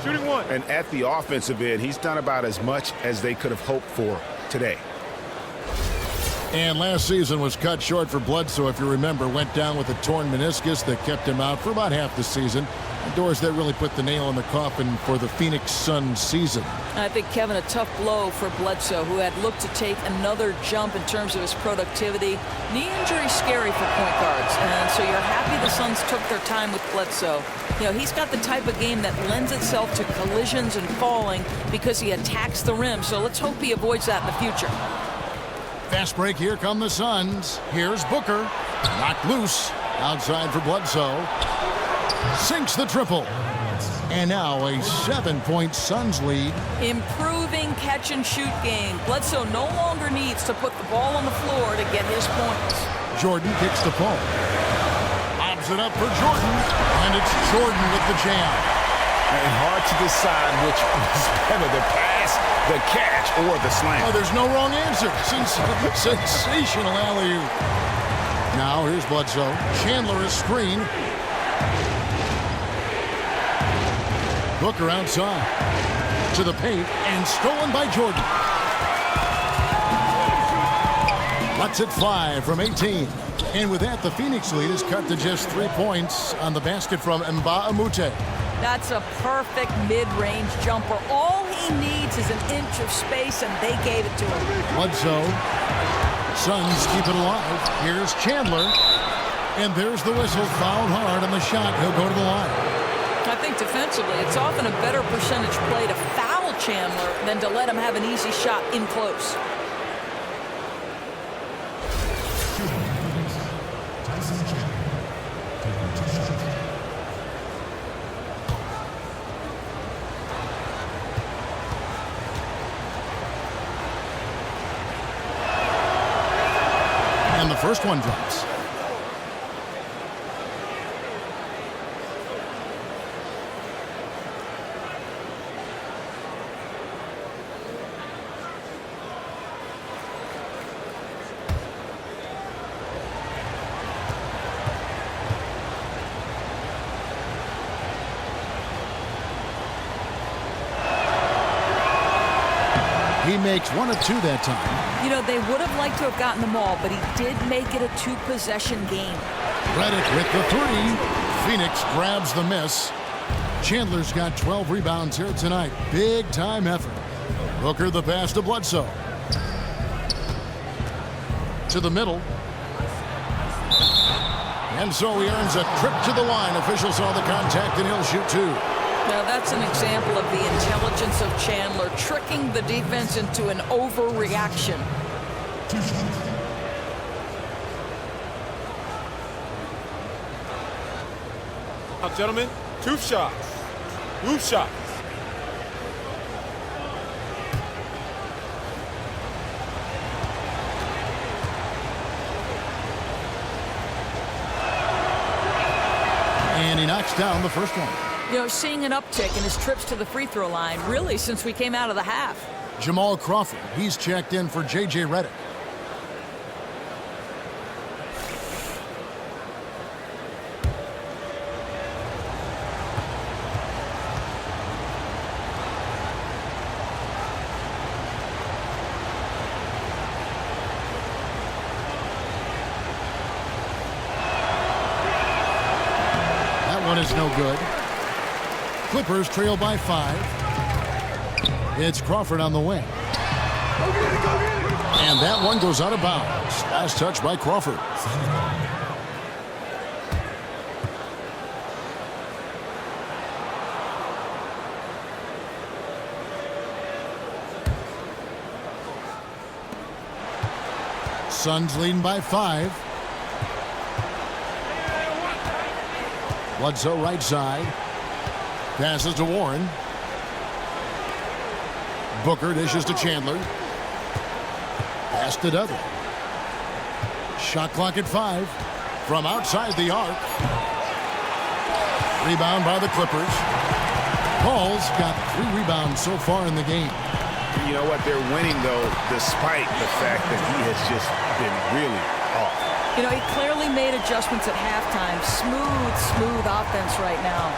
Shooting 1. And at the offensive end, he's done about as much as they could have hoped for today. And last season was cut short for Bledsoe, if you remember. Went down with a torn meniscus that kept him out for about half the season. Doris, that really put the nail in the coffin for the Phoenix Suns season. I think, Kevin, a tough blow for Bledsoe, who had looked to take another jump in terms of his productivity. Knee injury scary for point guards, and so you're happy the Suns took their time with Bledsoe. You know, he's got the type of game that lends itself to collisions and falling because he attacks the rim, so let's hope he avoids that in the future. Fast break, here come the Suns. Here's Booker, knocked loose, outside for Bledsoe. Sinks the triple. And now a 7-point Suns lead. Improving catch-and-shoot game. Bledsoe no longer needs to put the ball on the floor to get his points. Jordan kicks the ball. Lobs it up for Jordan. And it's Jordan with the jam. And hard to decide which was better, the pass, the catch, or the slam. Oh, there's no wrong answer. Sensational alley-oop. Now here's Bledsoe. Chandler is screen. Booker outside to the paint and stolen by Jordan. Lets it fly from 18. And with that, the Phoenix lead is cut to just 3 points on the basket from Mbah-a-Moute. That's a perfect mid-range jumper. All he needs is an inch of space, and they gave it to him. Bledsoe. Suns keep it alive. Here's Chandler. And there's the whistle. Fouled hard on the shot. He'll go to the line. I think defensively, it's often a better percentage play to foul Chandler than to let him have an easy shot in close. And the first one drops. He makes 1 of 2 that time. You know, they would have liked to have gotten them all, but he did make it a 2-possession game. Redick with the 3. Phoenix grabs the miss. Chandler's got 12 rebounds here tonight. Big time effort. Booker the pass to Bledsoe. To the middle. And so he earns a trip to the line. Officials saw the contact and he'll shoot 2. Now that's an example of the intelligence of Chandler, tricking the defense into an overreaction. Now, gentlemen, 2 shots. Roof shots. And he knocks down the first one. You know, seeing an uptick in his trips to the free throw line, really, since we came out of the half. Jamal Crawford, he's checked in for J.J. Redick. That one is no good. Clippers trail by 5. It's Crawford on the wing. And that one goes out of bounds. Last touch by Crawford. Suns leading by 5. Bledsoe right side. Passes to Warren. Booker dishes to Chandler. Pass to Dudley. Shot clock at 5. From outside the arc. Rebound by the Clippers. Paul's got 3 rebounds so far in the game. You know what? They're winning, though, despite the fact that he has just been really off. You know, he clearly made adjustments at halftime. Smooth offense right now.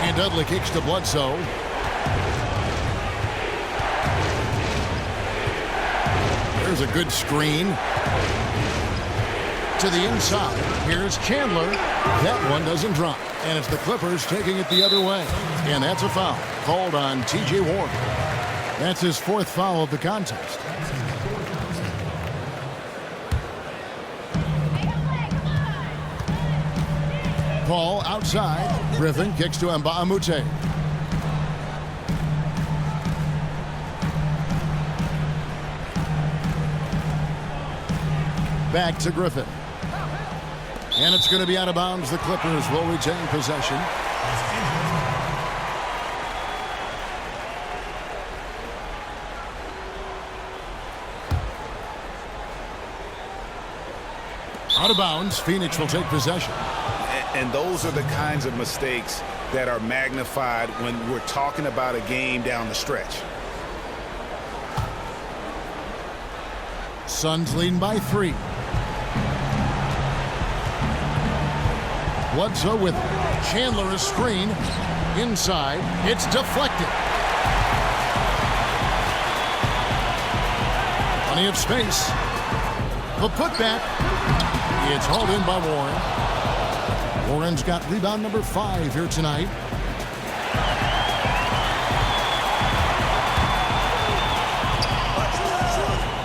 And Dudley kicks to Bledsoe. There's a good screen. To the inside. Here's Chandler. That one doesn't drop. And it's the Clippers taking it the other way. And that's a foul called on T.J. Warren. That's his 4th foul of the contest. Paul outside. Griffin kicks to Mbamute. Back to Griffin. And it's going to be out of bounds. The Clippers will retain possession. Out of bounds. Phoenix will take possession. And those are the kinds of mistakes that are magnified when we're talking about a game down the stretch. Suns leading by 3. Bledsoe with Chandler a screen. Inside. It's deflected. Plenty of space. The putback. It's hauled in by Warren. Warren's got rebound number 5 here tonight.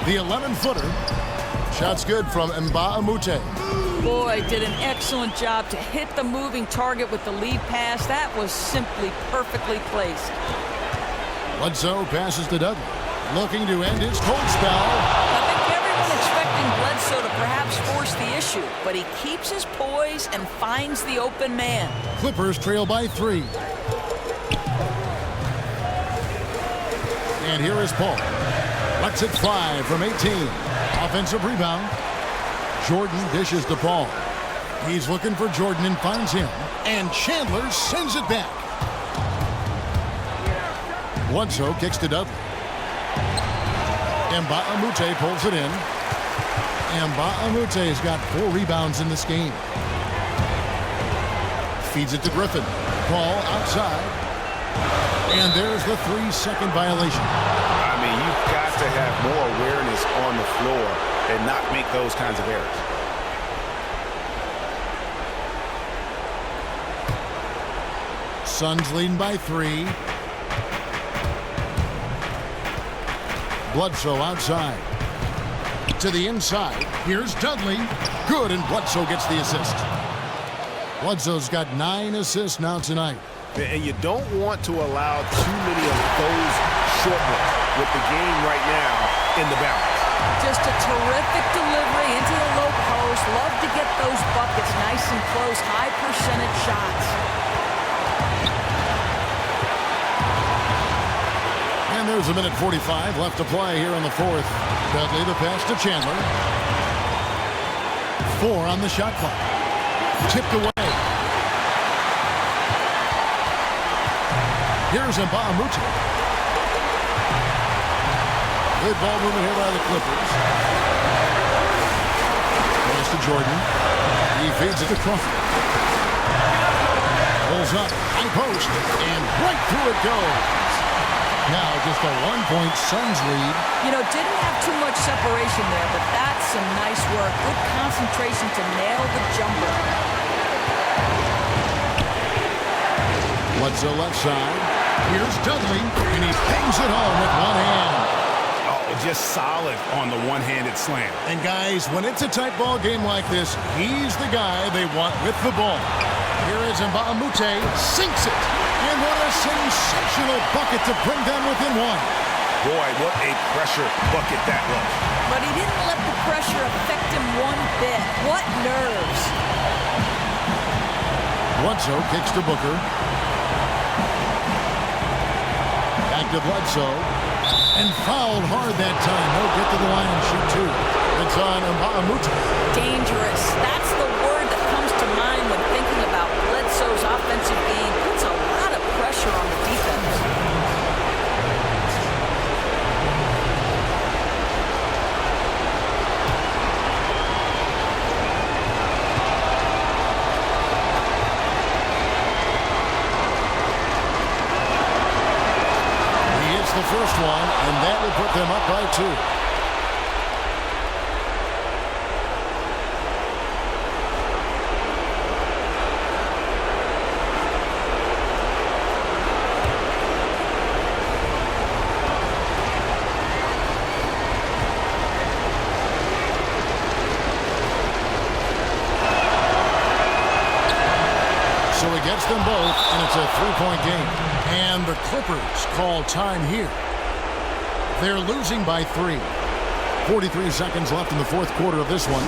The 11-footer. Shot's good from Mbamute. Boy, did an excellent job to hit the moving target with the lead pass. That was simply perfectly placed. Bledsoe passes to Dudley. Looking to end his cold spell. I think everyone expecting Bledsoe to perhaps force the issue, but he keeps his poise and finds the open man. Clippers trail by 3. And here is Paul. Lets it fly from 18. Offensive rebound. Jordan dishes to Paul. He's looking for Jordan and finds him. And Chandler sends it back. Bledsoe kicks to Dudley. Mbamute pulls it in. Mbamute has got 4 rebounds in this game. Feeds it to Griffin. Paul outside. And there's the 3-second violation. I mean, you've got to have more awareness on the floor and not make those kinds of errors. Suns leading by 3. Bledsoe outside. To the inside. Here's Dudley. Good, and Bledsoe gets the assist. Bledsoe's got 9 assists now tonight. And you don't want to allow too many of those short ones with the game right now in the balance. Just a terrific delivery into the low post. Love to get those buckets nice and close, high percentage shots. And there's a minute 45 left to play here in the 4th. Dudley the pass to Chandler. 4 on the shot clock. Tipped away. Here's Mbamute. Good ball movement here by the Clippers. Goes to Jordan. He feeds it to Crawford. Pulls up, high post, and right through it goes. Now just a 1-point Suns lead. You know, didn't have too much separation there, but that's some nice work. Good concentration to nail the jumper. Bledsoe left side. Here's Dudley, and he hangs it home with one hand. Just solid on the one-handed slam. And guys, when it's a tight ball game like this, he's the guy they want with the ball. Here is Mbamute, sinks it. And what a sensational bucket to bring them within 1. Boy, what a pressure bucket that was. But he didn't let the pressure affect him one bit. What nerves. Bledsoe kicks to Booker. Back to Bledsoe. And fouled hard that time. He'll get to the line and shoot 2. It's on Mbamute. Dangerous. That's the word that comes to mind when thinking about Bledsoe's offensive game. Puts a lot of pressure on the defense. The first one, and that will put them up by 2. so he gets them both, and it's a three-point game. And the Clippers call time here. They're losing by 3. 43 seconds left in the fourth quarter of this one.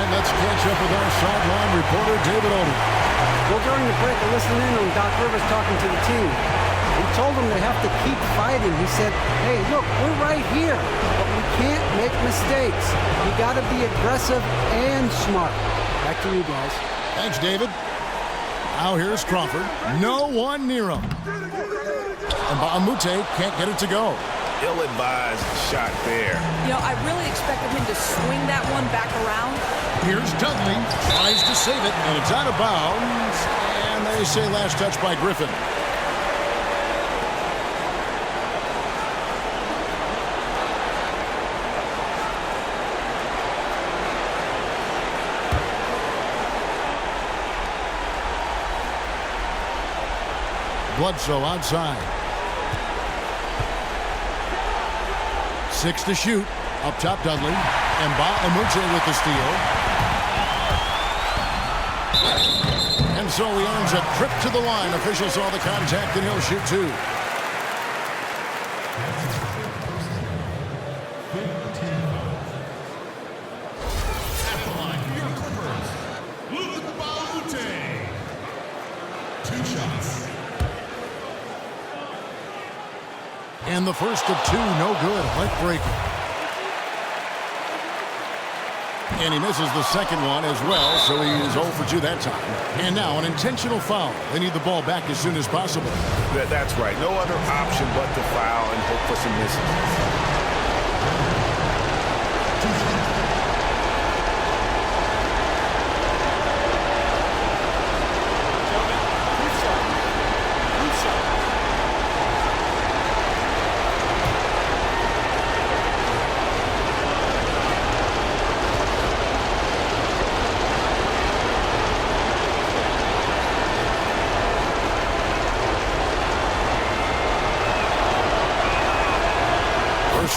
Let's catch up with our sideline reporter, David Odom. Well, during the break, I listened in on Doc Rivers talking to the team. He told them they have to keep fighting. He said, hey, look, we're right here, but we can't make mistakes. You got to be aggressive and smart. Back to you guys. Thanks, David. Now here's Crawford. No one near him. And Baamute can't get it to go. Ill-advised shot there. You know, I really expected him to swing that one back around. Here's Dudley, tries to save it, and it's out of bounds. And they say last touch by Griffin. Bledsoe outside. 6 to shoot. Up top, Dudley. And Baamute with the steal. And so he earns a trip to the line. Officials saw the contact, and he'll shoot 2. At the line for your Clippers, Luke Baamute. 2 shots. And the first of 2, no good. Heartbreaking. And he misses the second one as well, so he is 0 for 2 that time. And now an intentional foul. They need the ball back as soon as possible. That's right. No other option but to foul and hope for some misses.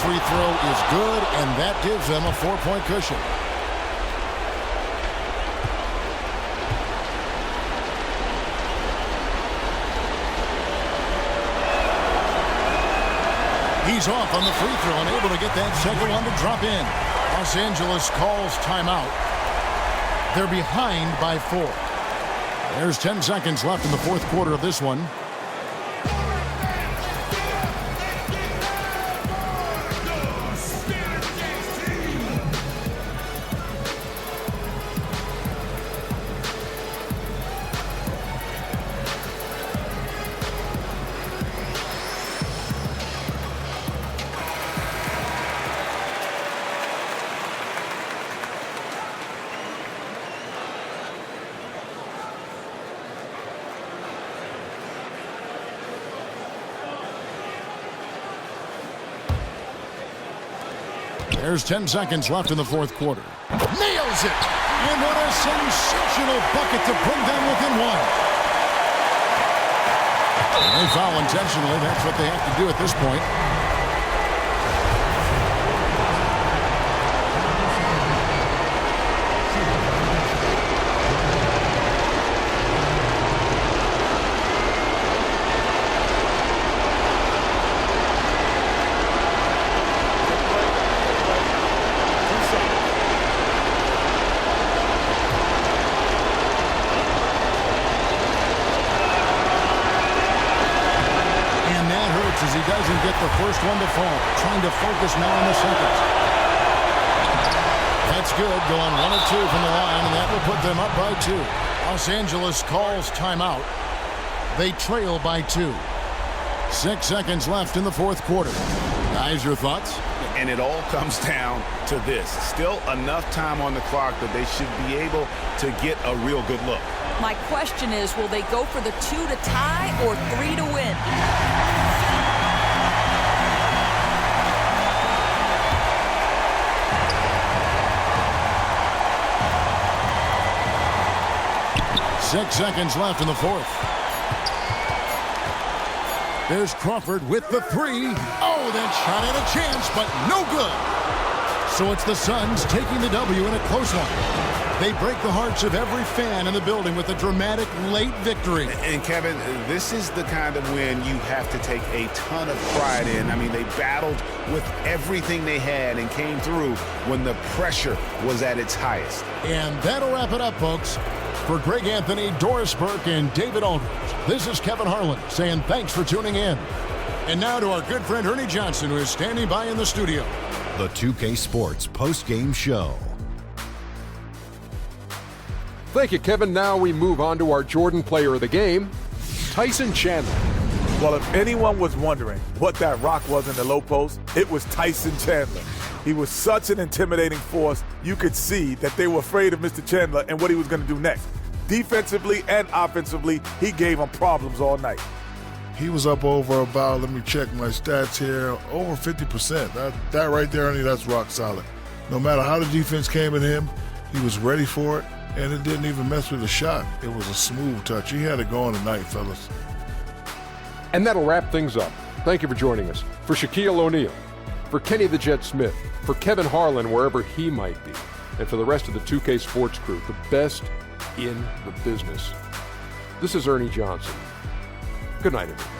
Free throw is good, and that gives them a 4-point cushion. He's off on the free throw and able to get that second one to drop in. Los Angeles calls timeout. They're behind by 4. There's 10 seconds left in the fourth quarter of this one. There's 10 seconds left in the fourth quarter. Nails it! And what a sensational bucket to bring them within 1. And they foul intentionally. That's what they have to do at this point. As he doesn't get the first one to fall. Trying to focus now on the second. That's good. Going 1 of 2 from the line, and that will put them up by 2. Los Angeles calls timeout. They trail by 2. 6 seconds left in the fourth quarter. Guys, your thoughts? And it all comes down to this. Still enough time on the clock that they should be able to get a real good look. My question is, will they go for the 2 to tie or 3 to win? Six seconds left in the fourth. There's Crawford with the three. Oh, that shot had a chance, but no good. So it's the Suns taking the W in a close one. They break the hearts of every fan in the building with a dramatic late victory. And Kevin, this is the kind of win you have to take a ton of pride in. I mean, they battled with everything they had and came through when the pressure was at its highest. And that'll wrap it up, folks. For Greg Anthony, Doris Burke, and David Aldridge, this is Kevin Harlan saying thanks for tuning in. And now to our good friend Ernie Johnson, who is standing by in the studio. The 2K Sports post-game show. Thank you, Kevin. Now we move on to our Jordan player of the game, Tyson Chandler. Well, if anyone was wondering what that rock was in the low post, it was Tyson Chandler. He was such an intimidating force, you could see that they were afraid of Mr. Chandler and what he was going to do next. Defensively and offensively, he gave them problems all night. He was up over about, let me check my stats here, over 50%. That right there, Ernie, that's rock solid. No matter how the defense came at him, he was ready for it, and it didn't even mess with the shot. It was a smooth touch. He had it going tonight, fellas. And that'll wrap things up. Thank you for joining us. For Shaquille O'Neal, for Kenny the Jet Smith, for Kevin Harlan, wherever he might be, and for the rest of the 2K Sports crew, the best in the business. This is Ernie Johnson. Good night, everybody.